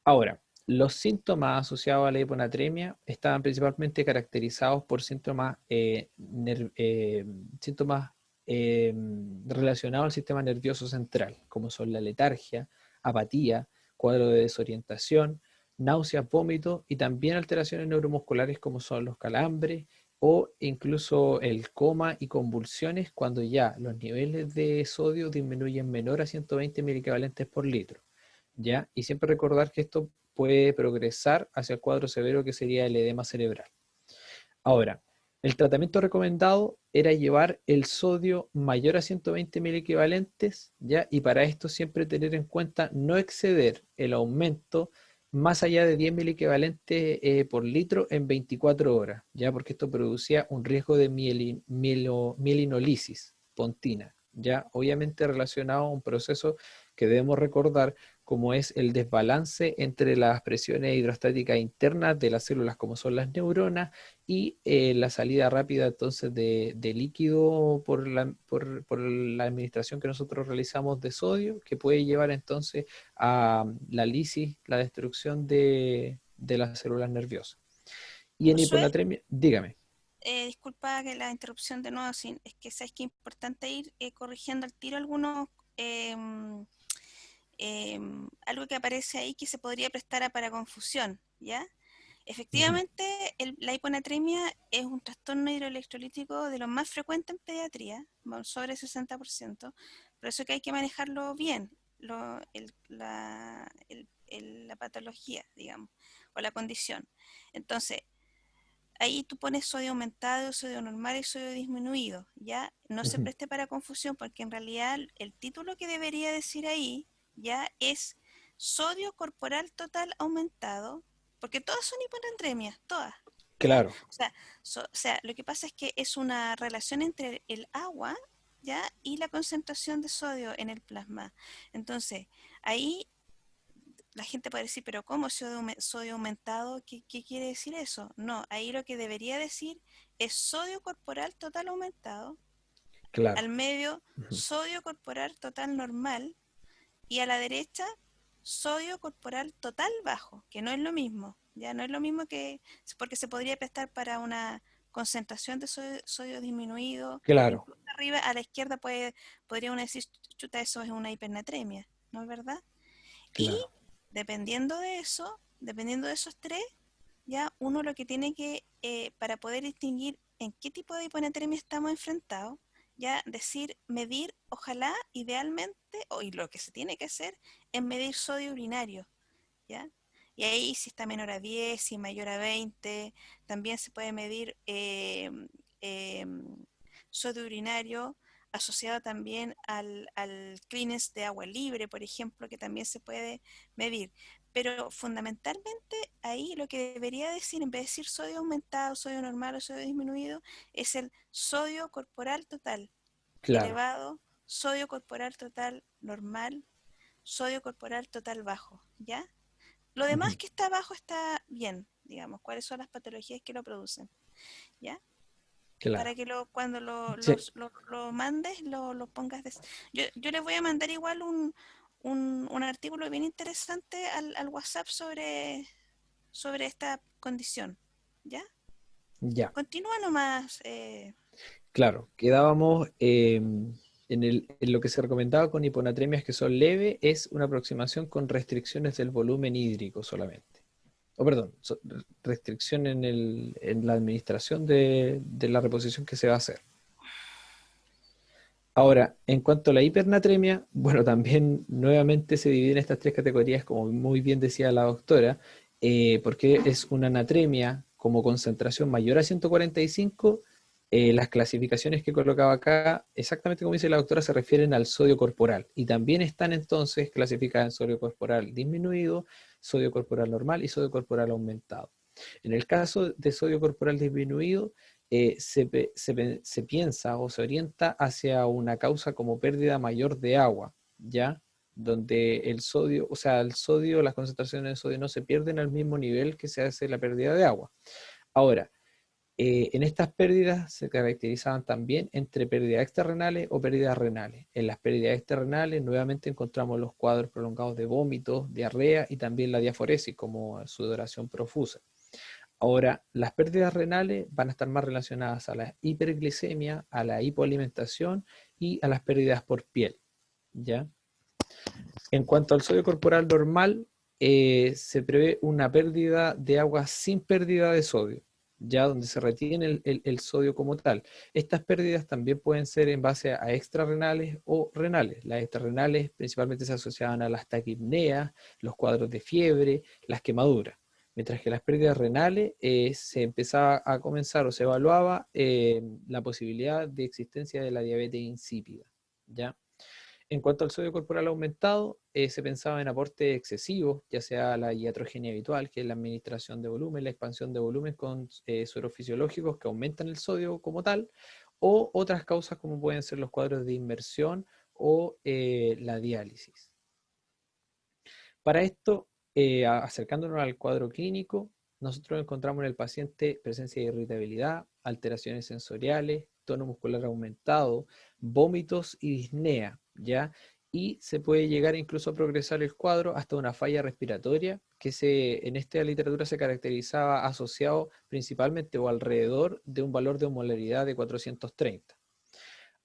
Ahora, los síntomas asociados a la hiponatremia estaban principalmente caracterizados por síntomas relacionados al sistema nervioso central, como son la letargia, apatía, cuadro de desorientación, náuseas, vómitos y también alteraciones neuromusculares como son los calambres o incluso el coma y convulsiones cuando ya los niveles de sodio disminuyen menor a 120 milicavalentes por litro. ¿Ya? Y siempre recordar que esto puede progresar hacia el cuadro severo que sería el edema cerebral. Ahora, el tratamiento recomendado era llevar el sodio mayor a 120 mil equivalentes, ¿ya? Y para esto siempre tener en cuenta no exceder el aumento más allá de 10 miliequivalentes por litro en 24 horas, ya porque esto producía un riesgo de mielinolisis pontina, ya obviamente relacionado a un proceso que debemos recordar como es el desbalance entre las presiones hidrostáticas internas de las células como son las neuronas y la salida rápida entonces de líquido por la administración que nosotros realizamos de sodio, que puede llevar entonces a la lisis, la destrucción de las células nerviosas. Y en Josué, hiponatremia, dígame. disculpa que la interrupción de nuevo, es que sabes que es importante ir corrigiendo al tiro algunos, em, algo que aparece ahí que se podría prestar para confusión, ¿ya? Ujú. Efectivamente, la hiponatremia es un trastorno hidroelectrolítico de los más frecuentes en pediatría, sobre el 60%, por eso que hay que manejarlo bien, la patología, digamos, o la condición. Entonces, ahí tú pones sodio aumentado, sodio normal y sodio disminuido, ¿ya? No se Ujú. preste para confusión porque en realidad el título que debería decir ahí, ¿ya? Es sodio corporal total aumentado, porque todas son hiponatremias, todas, ¿ya? Claro. O sea, lo que pasa es que es una relación entre el agua, ¿ya? Y la concentración de sodio en el plasma. Entonces, ahí la gente puede decir, pero ¿cómo sodio aumentado? ¿Qué quiere decir eso? No, ahí lo que debería decir es sodio corporal total aumentado, Claro. al medio Ujú. sodio corporal total normal y a la derecha sodio corporal total bajo, que no es lo mismo, ya no es lo mismo que, porque se podría prestar para una concentración de sodio disminuido, Claro. incluso arriba a la izquierda podría uno decir, chuta, eso es una hipernatremia, ¿no es verdad? Y Claro. dependiendo de esos tres, ya uno lo que tiene que, para poder distinguir en qué tipo de hiponatremia estamos enfrentados, ya decir, medir, ojalá, idealmente, y lo que se tiene que hacer es medir sodio urinario, ¿ya? Y ahí si está menor a 10, si mayor a 20, también se puede medir eh, sodio urinario asociado también al cleaners de agua libre, por ejemplo, que también se puede medir. Pero fundamentalmente ahí lo que debería decir, en vez de decir sodio aumentado, sodio normal o sodio disminuido, es el sodio corporal total Claro. elevado, sodio corporal total normal, sodio corporal total bajo, ¿ya? Lo demás Ujú. que está abajo está bien, digamos, cuáles son las patologías que lo producen, ¿ya? Para Claro. que cuando Sí. lo mandes, lo pongas. Yo les voy a mandar igual un artículo bien interesante al WhatsApp sobre esta condición, ¿ya? Ya. Continúa nomás. Claro, quedábamos en lo que se recomendaba con hiponatremias que son leves, es una aproximación con restricciones del volumen hídrico solamente. O perdón, restricción en la administración de la reposición que se va a hacer. Ahora, en cuanto a la hipernatremia, bueno, también nuevamente se divide en estas tres categorías, como muy bien decía la doctora, porque es una anatremia como concentración mayor a 145. Las clasificaciones que colocaba acá, exactamente como dice la doctora, se refieren al sodio corporal y también están entonces clasificadas en sodio corporal disminuido, sodio corporal normal y sodio corporal aumentado. En el caso de sodio corporal disminuido, se piensa o se orienta hacia una causa como pérdida mayor de agua, ¿ya? Donde el sodio, o sea, el sodio, las concentraciones de sodio no se pierden al mismo nivel que se hace la pérdida de agua. Ahora, en estas pérdidas se caracterizaban también entre pérdidas extrarrenales o pérdidas renales. En las pérdidas extrarrenales nuevamente encontramos los cuadros prolongados de vómitos, diarrea y también la diaforesis como sudoración profusa. Ahora, las pérdidas renales van a estar más relacionadas a la hiperglicemia, a la hipoalimentación y a las pérdidas por piel, ¿ya? En cuanto al sodio corporal normal, se prevé una pérdida de agua sin pérdida de sodio, ya donde se retiene el sodio como tal. Estas pérdidas también pueden ser en base a extrarrenales o renales. Las extrarrenales principalmente se asociaban a las taquipneas, los cuadros de fiebre, las quemaduras. Mientras que las pérdidas renales se empezaba a comenzar o se evaluaba la posibilidad de existencia de la diabetes insípida, ¿ya? En cuanto al sodio corporal aumentado, se pensaba en aportes excesivos, ya sea la iatrogenia habitual, que es la administración de volumen, la expansión de volumen con sueros fisiológicos que aumentan el sodio como tal, o otras causas como pueden ser los cuadros de inmersión o la diálisis. Para esto, acercándonos al cuadro clínico, nosotros encontramos en el paciente presencia de irritabilidad, alteraciones sensoriales, tono muscular aumentado, vómitos y disnea, ¿ya? Y se puede llegar incluso a progresar el cuadro hasta una falla respiratoria, que en esta literatura se caracterizaba asociado principalmente o alrededor de un valor de osmolaridad de 430.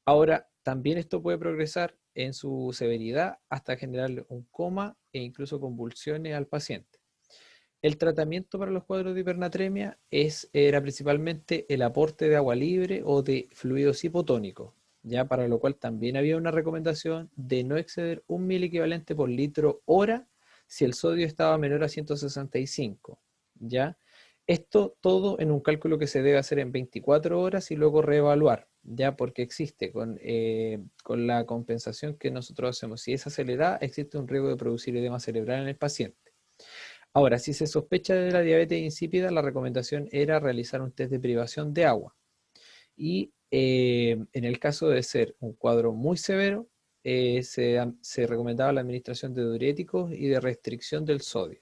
Ahora, también esto puede progresar en su severidad hasta generar un coma e incluso convulsiones al paciente. El tratamiento para los cuadros de hipernatremia era principalmente el aporte de agua libre o de fluidos hipotónicos, ya para lo cual también había una recomendación de no exceder 1 miliequivalente por litro hora si el sodio estaba menor a 165, ¿ya? Esto todo en un cálculo que se debe hacer en 24 horas y luego reevaluar, ya porque existe con la compensación que nosotros hacemos. Si es acelerada, existe un riesgo de producir edema cerebral en el paciente. Ahora, si se sospecha de la diabetes insípida, la recomendación era realizar un test de privación de agua. Y en el caso de ser un cuadro muy severo, se recomendaba la administración de diuréticos y de restricción del sodio.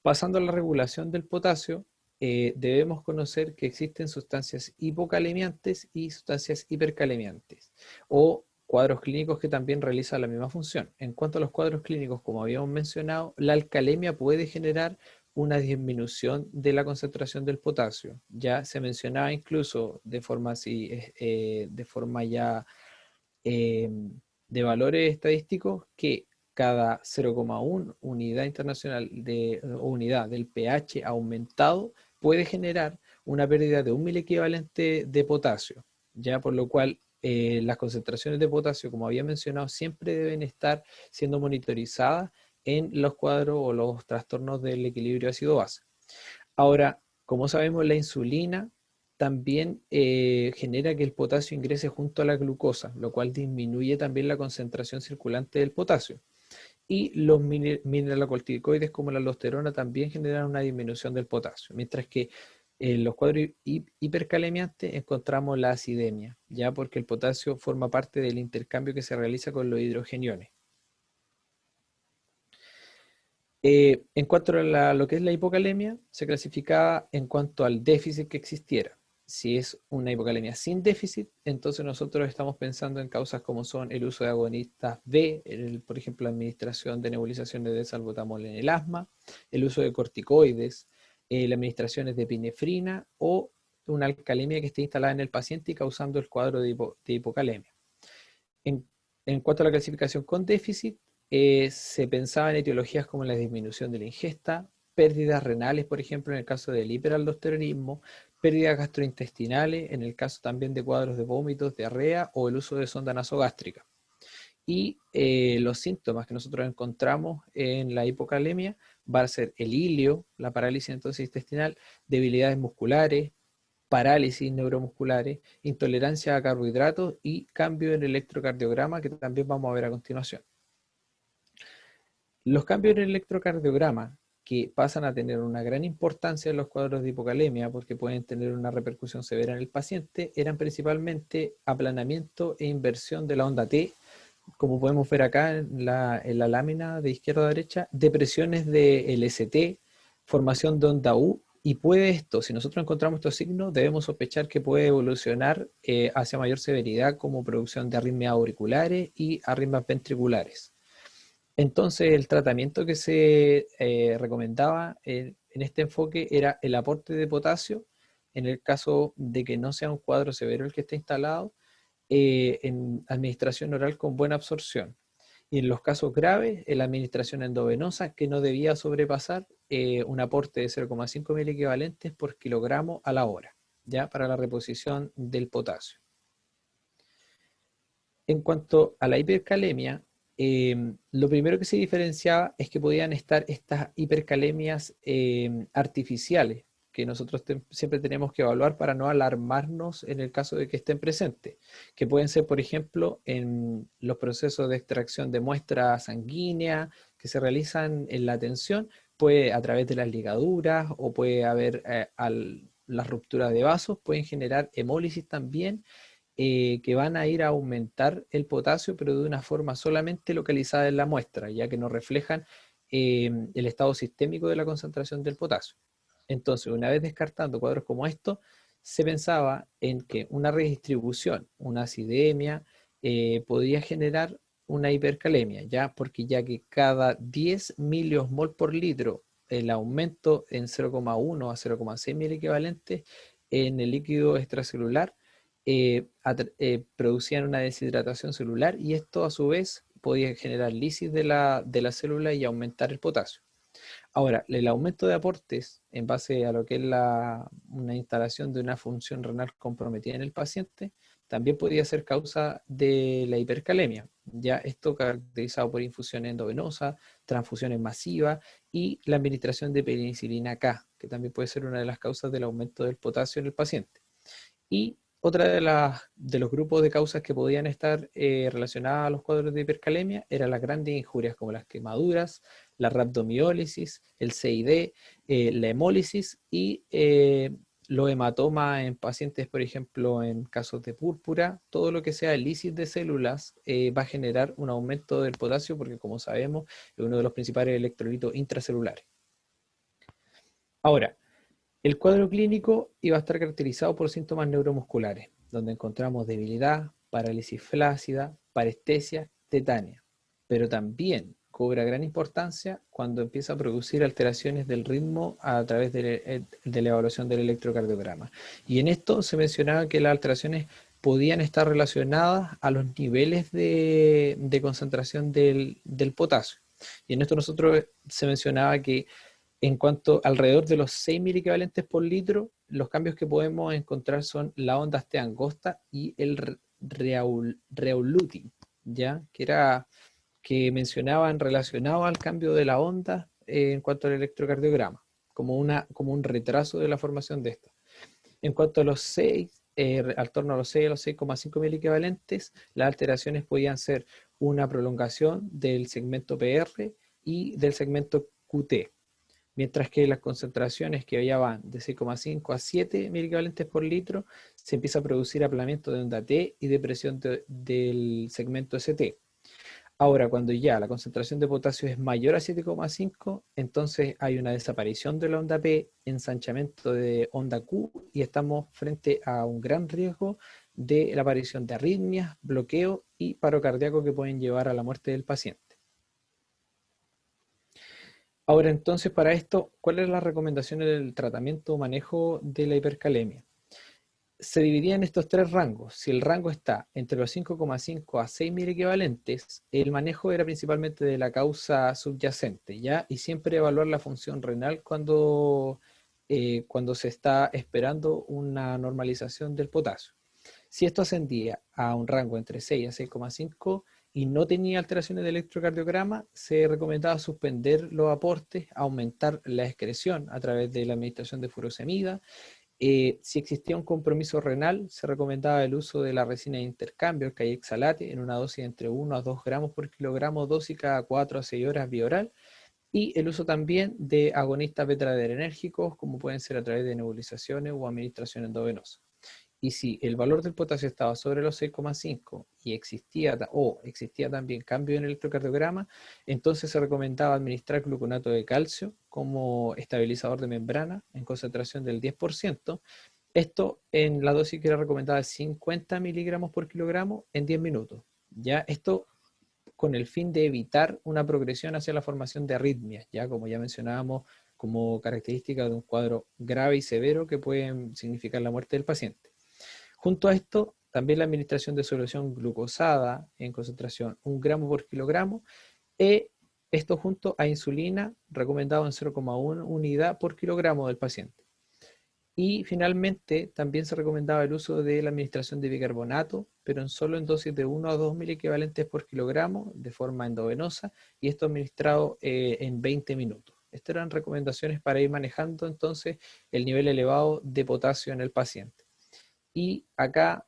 Pasando a la regulación del potasio, debemos conocer que existen sustancias hipokalemiantes y sustancias hiperkalemiantes, o cuadros clínicos que también realizan la misma función. En cuanto a los cuadros clínicos, como habíamos mencionado, la alcalemia puede generar una disminución de la concentración del potasio. Ya se mencionaba incluso de forma así, de forma ya eh, de valores estadísticos que cada 0,1 unidad internacional o unidad del pH aumentado puede generar una pérdida de 1 miliequivalente de potasio, ya por lo cual las concentraciones de potasio, como había mencionado, siempre deben estar siendo monitorizadas en los cuadros o los trastornos del equilibrio ácido-base. Ahora, como sabemos, la insulina también genera que el potasio ingrese junto a la glucosa, lo cual disminuye también la concentración circulante del potasio. Y los mineralocorticoides como la aldosterona también generan una disminución del potasio, mientras que en los cuadros hiperkalemiantes encontramos la acidemia, ya porque el potasio forma parte del intercambio que se realiza con los hidrogeniones. En cuanto a lo que es la hipocalemia, se clasificaba en cuanto al déficit que existiera. Si es una hipocalemia sin déficit, entonces nosotros estamos pensando en causas como son el uso de agonistas B, por ejemplo, la administración de nebulizaciones de salbutamol en el asma, el uso de corticoides, las administraciones de epinefrina o una alcalemia que esté instalada en el paciente y causando el cuadro de hipocalemia. En cuanto a la clasificación con déficit, se pensaba en etiologías como la disminución de la ingesta, pérdidas renales, por ejemplo, en el caso del hiperaldosteronismo, pérdidas gastrointestinales, en el caso también de cuadros de vómitos, diarrea o el uso de sonda nasogástrica. Y los síntomas que nosotros encontramos en la hipocalemia va a ser el ilio, la parálisis entonces intestinal, debilidades musculares, parálisis neuromusculares, intolerancia a carbohidratos y cambio en el electrocardiograma que también vamos a ver a continuación. Los cambios en el electrocardiograma que pasan a tener una gran importancia en los cuadros de hipocalemia porque pueden tener una repercusión severa en el paciente eran principalmente aplanamiento e inversión de la onda T, como podemos ver acá en la lámina de izquierda a derecha, depresiones de LST, formación de onda U, y puede esto, si nosotros encontramos estos signos, debemos sospechar que puede evolucionar hacia mayor severidad como producción de arritmias auriculares y arritmias ventriculares. Entonces el tratamiento que se recomendaba en este enfoque era el aporte de potasio, en el caso de que no sea un cuadro severo el que esté instalado, en administración oral con buena absorción. Y en los casos graves, en la administración endovenosa, que no debía sobrepasar un aporte de 0,5 miliequivalentes por kilogramo a la hora, ya para la reposición del potasio. En cuanto a la hipercalemia, lo primero que se diferenciaba es que podían estar estas hipercalemias artificiales, que nosotros siempre tenemos que evaluar para no alarmarnos en el caso de que estén presentes, que pueden ser, por ejemplo, en los procesos de extracción de muestra sanguínea que se realizan en la tensión, puede a través de las ligaduras o puede haber las rupturas de vasos, pueden generar hemólisis también, que van a ir a aumentar el potasio, pero de una forma solamente localizada en la muestra, ya que no reflejan el estado sistémico de la concentración del potasio. Entonces, una vez descartando cuadros como estos, se pensaba en que una redistribución, una acidemia, podría generar una hipercalemia, ¿ya? Porque ya que cada 10 miliosmol por litro, el aumento en 0,1 a 0,6 mil equivalentes en el líquido extracelular, producían una deshidratación celular y esto a su vez podía generar lisis de la célula y aumentar el potasio. Ahora, el aumento de aportes en base a lo que es una instalación de una función renal comprometida en el paciente también podría ser causa de la hipercalemia. Ya esto caracterizado por infusión endovenosa, transfusiones masivas y la administración de penicilina K, que también puede ser una de las causas del aumento del potasio en el paciente. Y otra de los grupos de causas que podían estar relacionadas a los cuadros de hipercalemia eran las grandes injurias como las quemaduras, la rhabdomiólisis, el CID, la hemólisis y los hematomas en pacientes, por ejemplo, en casos de púrpura. Todo lo que sea lisis de células va a generar un aumento del potasio porque, como sabemos, es uno de los principales electrolitos intracelulares. Ahora, el cuadro clínico iba a estar caracterizado por síntomas neuromusculares, donde encontramos debilidad, parálisis flácida, parestesia, tetania, pero también cobra gran importancia cuando empieza a producir alteraciones del ritmo a través de la evaluación del electrocardiograma. Y en esto se mencionaba que las alteraciones podían estar relacionadas a los niveles de concentración del potasio. Y en esto se mencionaba que en cuanto alrededor de los 6.000 equivalentes por litro, los cambios que podemos encontrar son la onda T angosta y el reoluting, ¿ya? Que mencionaban relacionado al cambio de la onda en cuanto al electrocardiograma, como un retraso de la formación de esta. En cuanto a los 6, al torno a los 6 a los 6,5 mil equivalentes, las alteraciones podían ser una prolongación del segmento PR y del segmento QT, mientras que las concentraciones que ya van de 6,5 a 7 mil equivalentes por litro, se empieza a producir aplanamiento de onda T y depresión del segmento ST. Ahora, cuando ya la concentración de potasio es mayor a 7,5, entonces hay una desaparición de la onda P, ensanchamiento de onda Q y estamos frente a un gran riesgo de la aparición de arritmias, bloqueo y paro cardíaco que pueden llevar a la muerte del paciente. Ahora entonces, para esto, ¿cuáles son las recomendaciones del tratamiento o manejo de la hipercalemia? Se dividían estos tres rangos. Si el rango está entre los 5,5 a 6.000 equivalentes, el manejo era principalmente de la causa subyacente, ¿ya? Y siempre evaluar la función renal cuando se está esperando una normalización del potasio. Si esto ascendía a un rango entre 6 a 6,5 y no tenía alteraciones de electrocardiograma, se recomendaba suspender los aportes, aumentar la excreción a través de la administración de furosemida. Si existía un compromiso renal, se recomendaba el uso de la resina de intercambio, el cayexalate, en una dosis entre 1 a 2 gramos por kilogramo, dosis cada 4 a 6 horas vía oral, y el uso también de agonistas beta-adrenérgicos, como pueden ser a través de nebulizaciones o administración endovenosa. Y si el valor del potasio estaba sobre los 6,5 y existía también cambio en el electrocardiograma, entonces se recomendaba administrar gluconato de calcio como estabilizador de membrana en concentración del 10%. Esto en la dosis que era recomendada de 50 miligramos por kilogramo en 10 minutos. Ya esto con el fin de evitar una progresión hacia la formación de arritmias, ya como ya mencionábamos, como característica de un cuadro grave y severo que pueden significar la muerte del paciente. Junto a esto, también la administración de solución glucosada en concentración 1 gramo por kilogramo, y esto junto a insulina recomendado en 0,1 unidad por kilogramo del paciente. Y finalmente también se recomendaba el uso de la administración de bicarbonato, pero solo en dosis de 1 a 2 mil equivalentes por kilogramo de forma endovenosa, y esto administrado en 20 minutos. Estas eran recomendaciones para ir manejando entonces el nivel elevado de potasio en el paciente. Y acá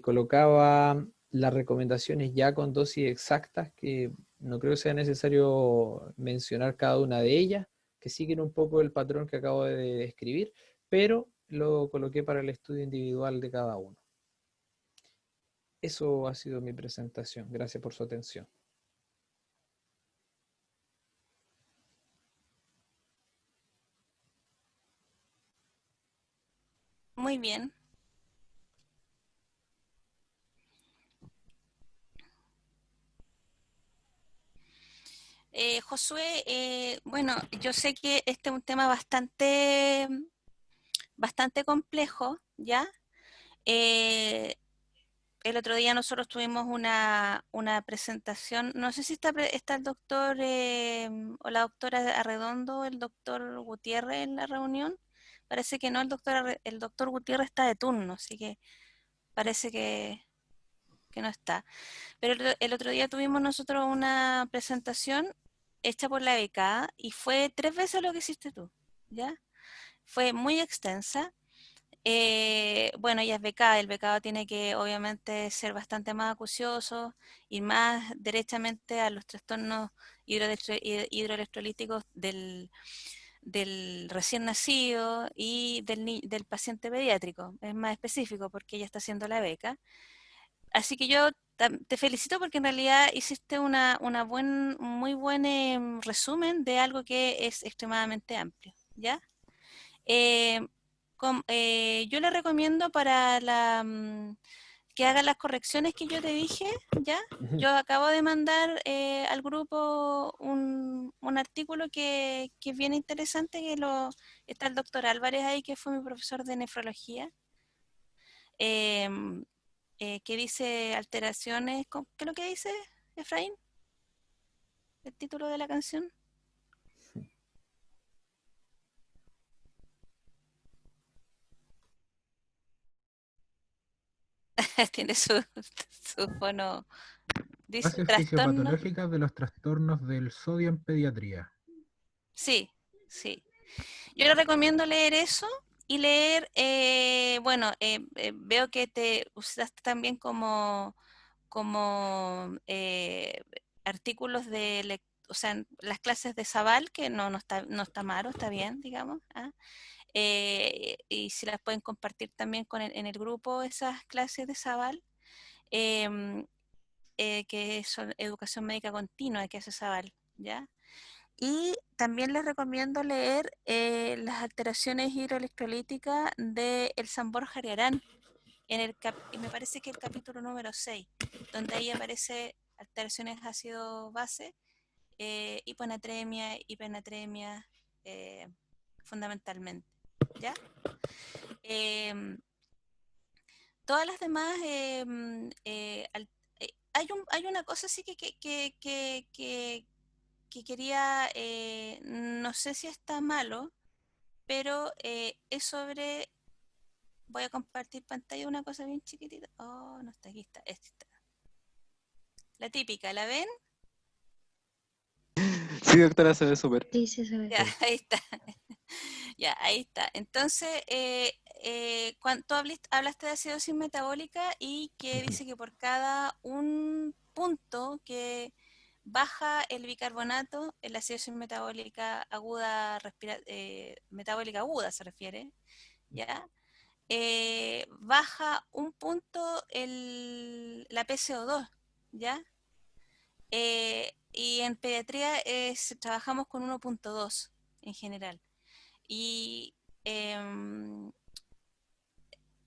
colocaba las recomendaciones ya con dosis exactas, que no creo que sea necesario mencionar cada una de ellas, que siguen un poco el patrón que acabo de describir, pero lo coloqué para el estudio individual de cada uno. Eso ha sido mi presentación. Gracias por su atención. Muy bien. Josué, bueno, yo sé que este es un tema bastante complejo, ¿ya? Eh, el otro día nosotros tuvimos una presentación, no sé si está el doctor o la doctora Arredondo, el doctor Gutiérrez en la reunión. Parece que no, el doctor Gutiérrez está de turno, así que parece que no está. Pero el otro día tuvimos nosotros una presentación hecha por la becada y fue 3 veces lo que hiciste tú, ¿ya? Fue muy extensa. Bueno, ella es becada, el becado tiene que obviamente ser bastante más acucioso y más derechamente a los trastornos hidroelectrolíticos del recién nacido y del paciente pediátrico. Es más específico porque ella está haciendo la beca. Así que yo te felicito porque en realidad hiciste un muy buen resumen de algo que es extremadamente amplio, ¿ya? Eh, yo le recomiendo que haga las correcciones que yo te dije, ¿ya? Yo acabo de mandar al grupo un artículo que es bien interesante, está el doctor Álvarez ahí, que fue mi profesor de nefrología, em, que dice alteraciones, ¿qué es lo que dice, Efraín? ¿El título de la canción? Tiene su fono, dice Bases trastorno. fisiopatológicas de los trastornos del sodio en pediatría. Sí, sí. Yo le recomiendo leer eso y leer, bueno, veo que te usaste también como artículos o sea, las clases de Zabal, que no está malo, está bien, digamos. ¿Ah? Y si las pueden compartir también en el grupo, esas clases de Zabal, em, que son educación médica continua que hace Zabal, ¿ya? Y también les recomiendo leer las alteraciones hidroelectrolíticas de El San Borja Ariarán, y me parece que el capítulo número 6, donde ahí aparece alteraciones ácido base, hiponatremia, hipernatremia, eh, fundamentalmente. ¿Ya? Em, Todas las demás, hay una cosa así que quería, no sé si está malo, pero es sobre, voy a compartir pantalla, una cosa bien chiquitita. Oh, no está, aquí está, esta está. La típica, ¿la ven? Sí, doctora, se ve súper. Sí, sí, se ve. Ya, ahí está. Ya, ahí está. Entonces, tú hablaste de acidosis metabólica y que dice que por cada un punto que baja el bicarbonato, la acidosis metabólica aguda, metabólica aguda se refiere, ¿ya? Baja un punto la PCO2, ¿ya? Y en pediatría trabajamos con 1,2 en general. Y em,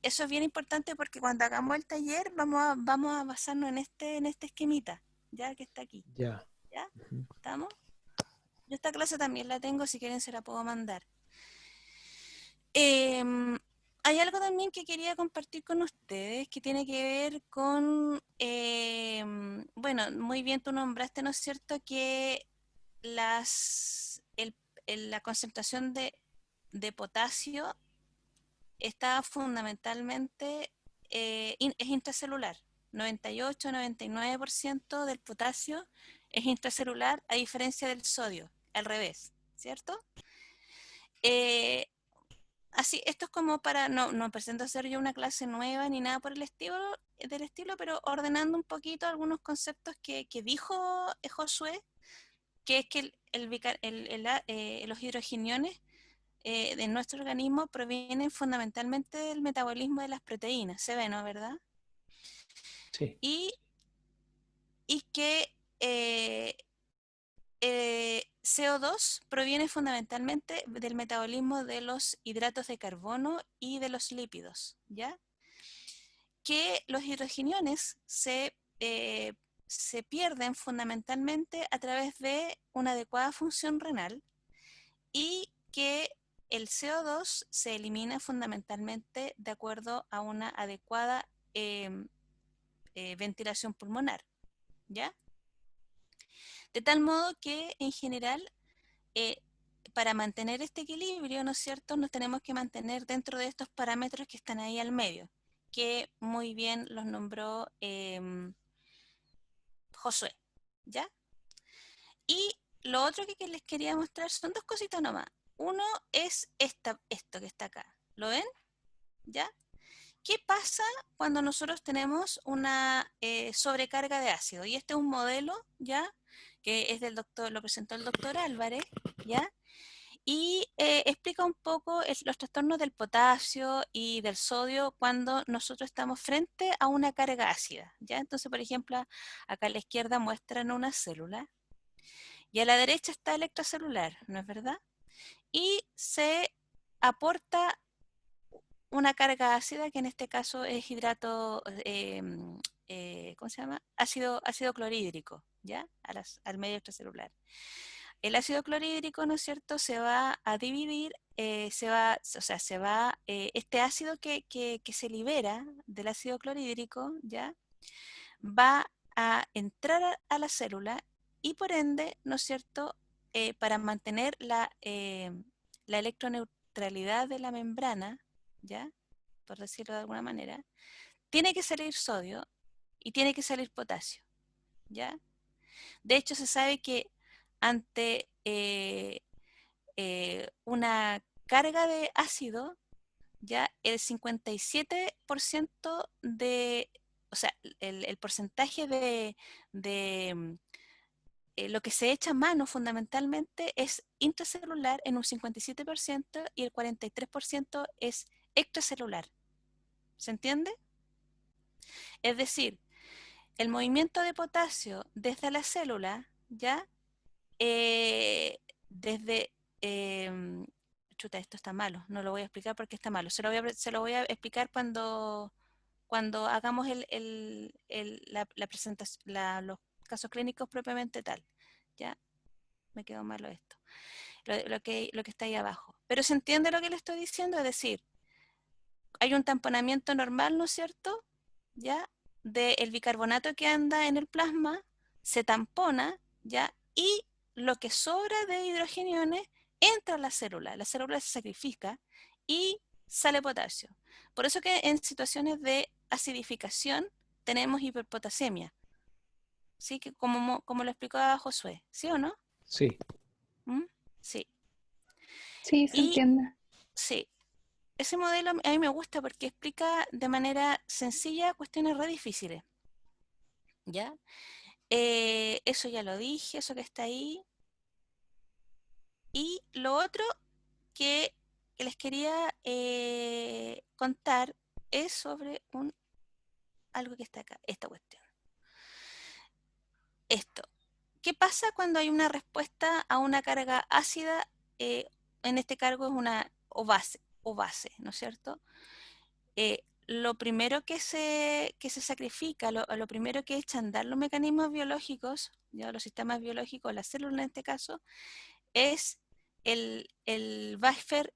eso es bien importante porque cuando hagamos el taller vamos a basarnos en este esquemita, ya que está aquí. Ya. ¿Ya? ¿Estamos? Yo esta clase también la tengo, si quieren se la puedo mandar. Em, Hay algo también que quería compartir con ustedes que tiene que ver con, bueno, muy bien tú nombraste, ¿no es cierto?, que la concentración de potasio está fundamentalmente, es intracelular. 98-99% del potasio es intracelular, a diferencia del sodio, al revés, ¿cierto? Eh, Así, esto es como para, no pretendo hacer yo una clase nueva ni nada por el estilo, del estilo, pero ordenando un poquito algunos conceptos que dijo Josué, que es que los hidrogeniones de nuestro organismo provienen fundamentalmente del metabolismo de las proteínas, se ve, ¿no? ¿Verdad? Sí, Y, y que CO2 proviene fundamentalmente del metabolismo de los hidratos de carbono y de los lípidos, ¿ya? Que los hidrogeniones se pierden fundamentalmente a través de una adecuada función renal y que el CO2 se elimina fundamentalmente de acuerdo a una adecuada ventilación pulmonar, ¿ya? De tal modo que en general eh, para mantener este equilibrio, ¿no es cierto?, nos tenemos que mantener dentro de estos parámetros que están ahí al medio, que muy bien los nombró Josué, ¿ya? Y lo otro que les quería mostrar son dos cositas nomás. Uno es esto que está acá. ¿Lo ven? ¿Ya? ¿Qué pasa cuando nosotros tenemos una sobrecarga de ácido? Y este es un modelo, ¿ya? Que es del doctor, lo presentó el doctor Álvarez, ¿ya? Y explica un poco los trastornos del potasio y del sodio cuando nosotros estamos frente a una carga ácida, ¿ya? Entonces, por ejemplo, acá a la izquierda muestran una célula y a la derecha está el extracelular, ¿no es verdad? Y se aporta una carga ácida, que en este caso es hidrato, ¿cómo se llama? Ácido clorhídrico, ¿ya? Al medio extracelular. El ácido clorhídrico, ¿no es cierto?, se va a dividir, este ácido que se libera del ácido clorhídrico, ¿ya? Va a entrar a la célula y por ende, ¿no es cierto?, para mantener la electroneutralidad de la membrana, ¿ya?, por decirlo de alguna manera, tiene que salir sodio y tiene que salir potasio, ¿ya? De hecho, se sabe que ante una carga de ácido, ya el 57% o sea, el porcentaje de lo que se echa a mano fundamentalmente es intracelular en un 57% y el 43% es extracelular. ¿Se entiende? Es decir, el movimiento de potasio desde la célula, ¿ya? Desde... chuta, esto está malo, no lo voy a explicar porque está malo. Se lo voy a explicar cuando hagamos la presentación, los casos clínicos propiamente tal. ¿Ya? Me quedó malo esto. Lo que está ahí abajo. Pero se entiende lo que le estoy diciendo, es decir, hay un tamponamiento normal, ¿no es cierto? ¿Ya? Del bicarbonato que anda en el plasma, se tampona, ¿ya? Y lo que sobra de hidrogeniones entra a la célula se sacrifica y sale potasio. Por eso que en situaciones de acidificación tenemos hiperpotasemia, ¿sí? Que como lo explicaba Josué, ¿sí o no? sí. ¿Mm? Sí. Sí, se Y entiende. sí, ese modelo a mí me gusta porque explica de manera sencilla cuestiones re difíciles, ¿ya? Eso ya lo dije, eso que está ahí. Y lo otro que les quería contar es sobre algo que está acá, esta cuestión. Esto. ¿Qué pasa cuando hay una respuesta a una carga ácida? En este cargo es una o base, ¿no es cierto? Lo primero que se sacrifica, lo primero que echan a andar los mecanismos biológicos, ya los sistemas biológicos, las células en este caso, es el buffer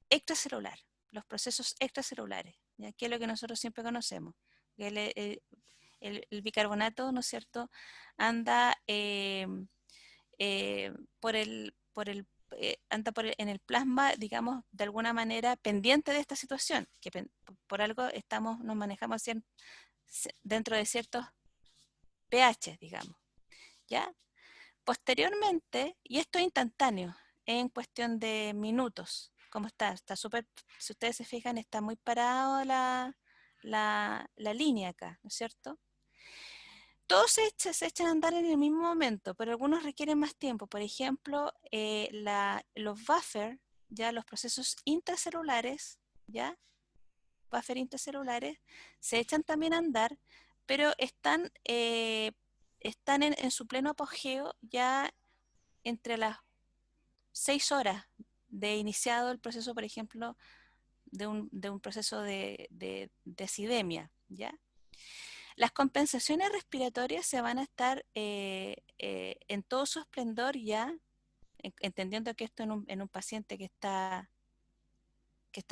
extracelular, los procesos extracelulares, ¿ya? Que es lo que nosotros siempre conocemos. El bicarbonato, ¿no es cierto?, anda en el plasma, digamos, de alguna manera pendiente de esta situación, que por algo nos manejamos dentro de ciertos pH, digamos, ¿ya? Posteriormente, y esto es instantáneo, en cuestión de minutos. ¿Cómo está? Está súper, si ustedes se fijan, está muy parado la línea acá, ¿no es cierto? Todos se echan a andar en el mismo momento, pero algunos requieren más tiempo. Por ejemplo, los buffer, ya los procesos intracelulares, ya, buffer intracelulares, se echan también a andar, pero están en su pleno apogeo ya entre las 6 horas de iniciado el proceso, por ejemplo, de un proceso de acidemia, ¿ya? Las compensaciones respiratorias se van a estar en todo su esplendor ya, entendiendo que esto en un paciente que está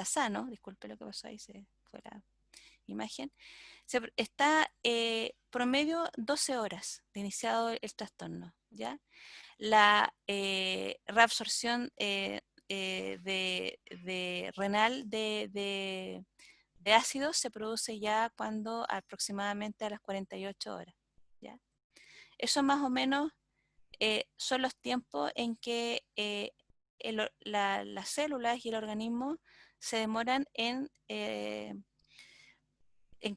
sano, disculpe lo que pasó ahí, se fue la imagen, está promedio 12 horas de iniciado el trastorno, ¿ya? La reabsorción de renal de ácidos se produce ya cuando aproximadamente a las 48 horas, ¿ya? Eso más o menos son los tiempos en que las células y el organismo se demoran en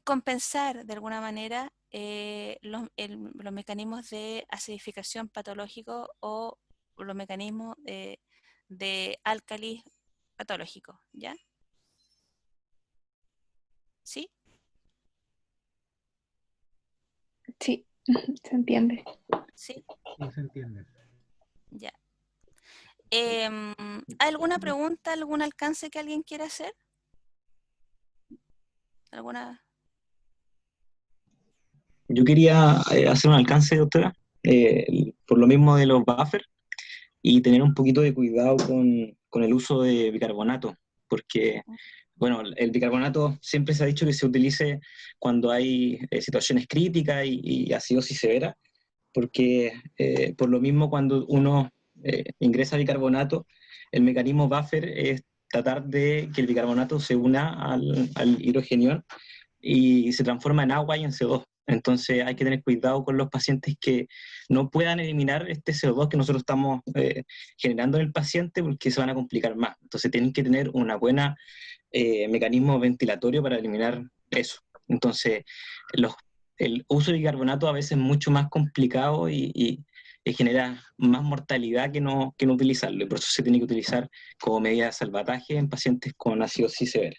compensar de alguna manera los mecanismos de acidificación patológico o los mecanismos de álcalis patológico, ¿ya? ¿Sí? Sí, se entiende. ¿Sí? Sí, se entiende. Ya. ¿Hay alguna pregunta, algún alcance que alguien quiera hacer? ¿Alguna? Yo quería hacer un alcance, doctora, por lo mismo de los buffers y tener un poquito de cuidado con el uso de bicarbonato, porque, bueno, el bicarbonato siempre se ha dicho que se utilice cuando hay situaciones críticas y acidosis severa, porque por lo mismo cuando uno ingresa bicarbonato, el mecanismo buffer es tratar de que el bicarbonato se una al hidrogenión y se transforma en agua y en CO2. Entonces hay que tener cuidado con los pacientes que no puedan eliminar este CO2 que nosotros estamos generando en el paciente porque se van a complicar más. Entonces tienen que tener una buena mecanismo ventilatorio para eliminar eso. Entonces el uso de bicarbonato a veces es mucho más complicado y genera más mortalidad que no utilizarlo. Y por eso se tiene que utilizar como medida de salvataje en pacientes con acidosis severa.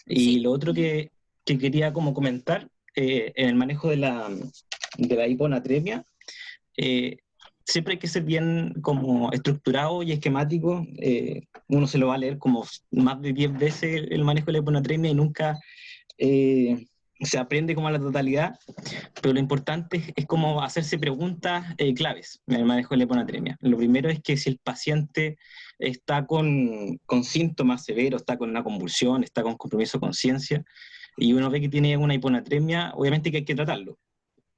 Y Sí. lo otro que quería como comentar, en el manejo de la hiponatremia, siempre hay que ser bien como estructurado y esquemático. Uno se lo va a leer como más de 10 veces el manejo de la hiponatremia y nunca se aprende como a la totalidad, pero lo importante es como hacerse preguntas claves en el manejo de la hiponatremia. Lo primero es que si el paciente está con síntomas severos, está con una convulsión, está con compromiso de conciencia, y uno ve que tiene una hiponatremia, obviamente que hay que tratarlo.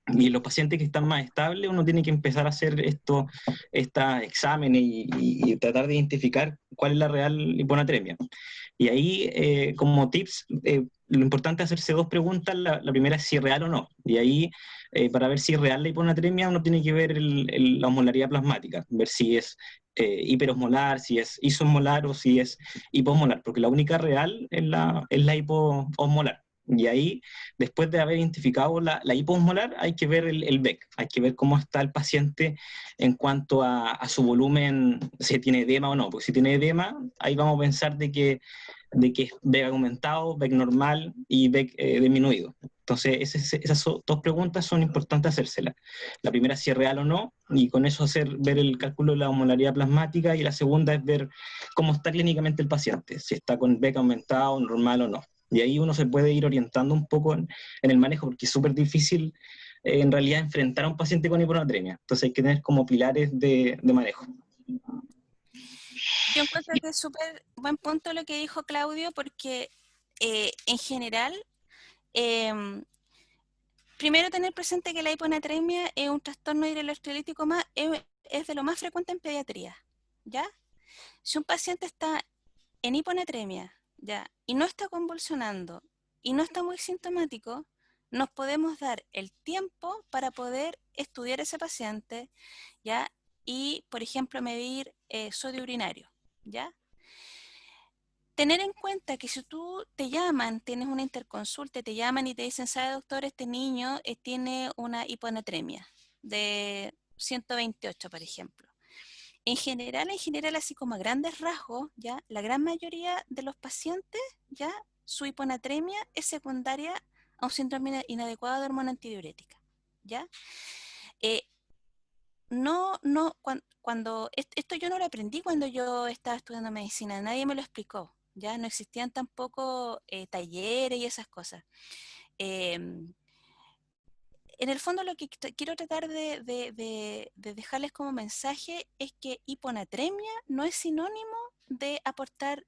Y los pacientes que están más estables, uno tiene que empezar a hacer estos exámenes y tratar de identificar cuál es la real hiponatremia. Y ahí, como tips, lo importante es hacerse dos preguntas. La primera es si es real o no. Y ahí, para ver si es real la hiponatremia, uno tiene que ver la osmolaridad plasmática, ver si es hiperosmolar, si es isosmolar o si es hiposmolar, porque la única real es la hipoosmolar. Y ahí, después de haber identificado la hiposmolar, hay que ver el BEC, hay que ver cómo está el paciente en cuanto a su volumen, si tiene edema o no, porque si tiene edema, ahí vamos a pensar de que es BEC aumentado, BEC normal y BEC disminuido. Entonces, esas dos preguntas son importantes hacérselas. La primera es si es real o no, y con eso ver el cálculo de la osmolaridad plasmática, y la segunda es ver cómo está clínicamente el paciente, si está con BEC aumentado, normal o no. Y ahí uno se puede ir orientando un poco en el manejo, porque es súper difícil en realidad enfrentar a un paciente con hiponatremia. Entonces hay que tener como pilares de manejo. Yo encuentro que es súper buen punto lo que dijo Claudio, porque en general, primero tener presente que la hiponatremia es un trastorno hidroelectrolítico es de lo más frecuente en pediatría, ¿ya? Si un paciente está en hiponatremia, ¿ya? Y no está convulsionando y no está muy sintomático, nos podemos dar el tiempo para poder estudiar ese paciente, ¿ya? y, por ejemplo, medir sodio urinario, ¿ya? Tener en cuenta que si tú te llaman, tienes una interconsulta, te llaman y te dicen, ¿sabe, doctor? Este niño tiene una hiponatremia de 128, por ejemplo. En general, así como a grandes rasgos, ¿ya? La gran mayoría de los pacientes, ¿ya? Su hiponatremia es secundaria a un síndrome inadecuado de hormona antidiurética, ¿ya? Eh, esto yo no lo aprendí cuando yo estaba estudiando medicina, nadie me lo explicó, ¿ya? No existían tampoco talleres y esas cosas. Em, en el fondo lo que quiero tratar de dejarles como mensaje es que hiponatremia no es sinónimo de aportar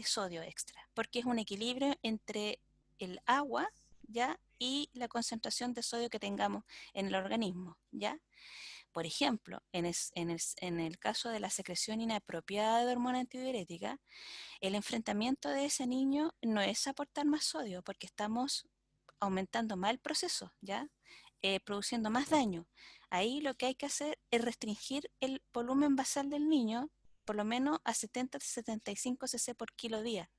sodio extra, porque es un equilibrio entre el agua, ¿ya? Y la concentración de sodio que tengamos en el organismo, ¿ya? Por ejemplo, en el caso de la secreción inapropiada de hormona antidiurética, el enfrentamiento de ese niño no es aportar más sodio, porque estamos aumentando más el proceso, ¿ya? Produciendo más daño. Ahí lo que hay que hacer es restringir el volumen basal del niño, por lo menos a 70-75 cc por kilo día,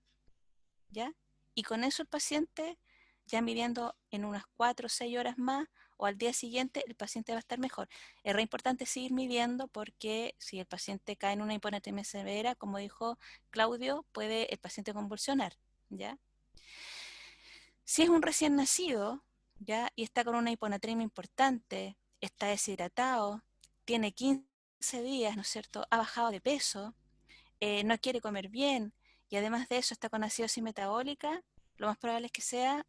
¿ya? Y con eso el paciente, ya midiendo en unas 4 o 6 horas más, o al día siguiente, el paciente va a estar mejor. Es re importante seguir midiendo porque si el paciente cae en una hiponatremia severa, como dijo Claudio, puede el paciente convulsionar, ¿ya? Si es un recién nacido, ¿ya? Y está con una hiponatremia importante, está deshidratado, tiene 15 días, ¿no es cierto? Ha bajado de peso, no quiere comer bien y además de eso está con acidosis metabólica, lo más probable es que sea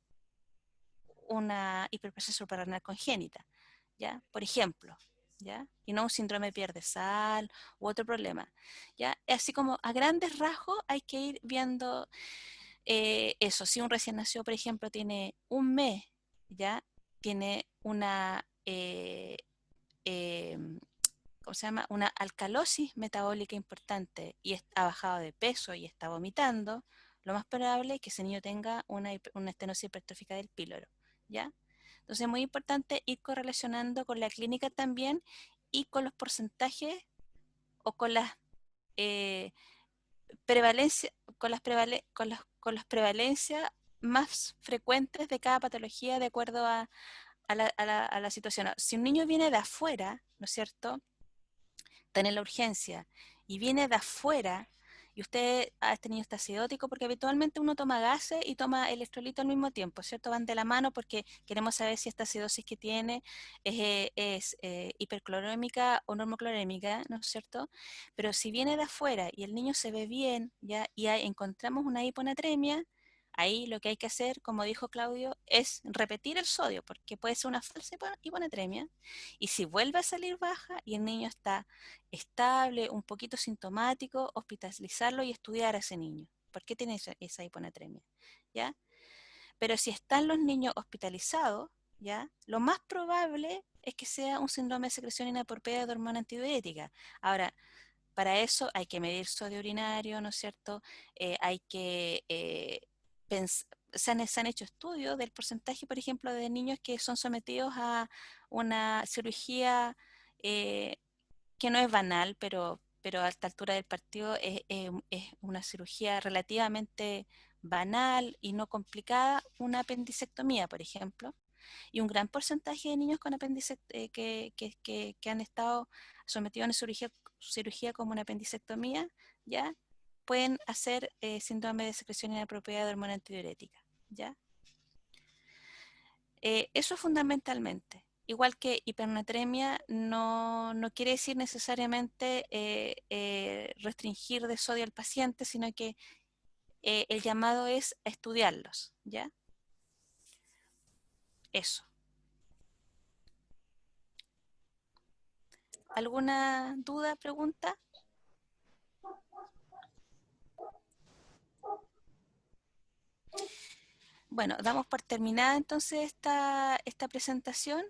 una hiperplasia suprarrenal congénita, ¿ya? Por ejemplo, ¿ya? Y no un síndrome de pierde sal u otro problema, ¿ya? Así como a grandes rasgos hay que ir viendo eso. Si un recién nacido, por ejemplo, tiene un mes, ¿ya? Tiene una eh, ¿cómo se llama? Una alcalosis metabólica importante y ha bajado de peso y está vomitando, lo más probable es que ese niño tenga una estenosis hipertrófica del píloro, ¿ya? Entonces es muy importante ir correlacionando con la clínica también y con los porcentajes o con las eh, prevalencias, con las prevalencias más frecuentes de cada patología de acuerdo a la situación. Si un niño viene de afuera, ¿no es cierto? Está en la urgencia y viene de afuera y usted, este niño está acidótico, porque habitualmente uno toma gases y toma electrolito al mismo tiempo, ¿cierto? Van de la mano porque queremos saber si esta acidosis que tiene es hiperclorémica o normoclorémica, ¿no es cierto? Pero si viene de afuera y el niño se ve bien, ¿ya? Y encontramos una hiponatremia, ahí lo que hay que hacer, como dijo Claudio, es repetir el sodio, porque puede ser una falsa hiponatremia, y si vuelve a salir baja y el niño está estable, un poquito sintomático, hospitalizarlo y estudiar a ese niño. ¿Por qué tiene esa hiponatremia? ¿Ya? Pero si están los niños hospitalizados, ¿ya? Lo más probable es que sea un síndrome de secreción inapropiada de hormona antidiurética. Ahora, para eso hay que medir sodio urinario, ¿no es cierto? Hay que se han hecho estudios del porcentaje, por ejemplo, de niños que son sometidos a una cirugía que no es banal, pero a esta altura del partido es una cirugía relativamente banal y no complicada, una apendicectomía, por ejemplo, y un gran porcentaje de niños con apendicectomía que han estado sometidos a una cirugía como una apendicectomía, ya pueden hacer síndrome de secreción inapropiada de hormona antidiurética, ¿ya? Eso fundamentalmente. Igual que hipernatremia no quiere decir necesariamente restringir de sodio al paciente, sino que el llamado es estudiarlos, ¿ya? Eso. ¿Alguna duda, pregunta? Bueno, damos por terminada entonces esta presentación.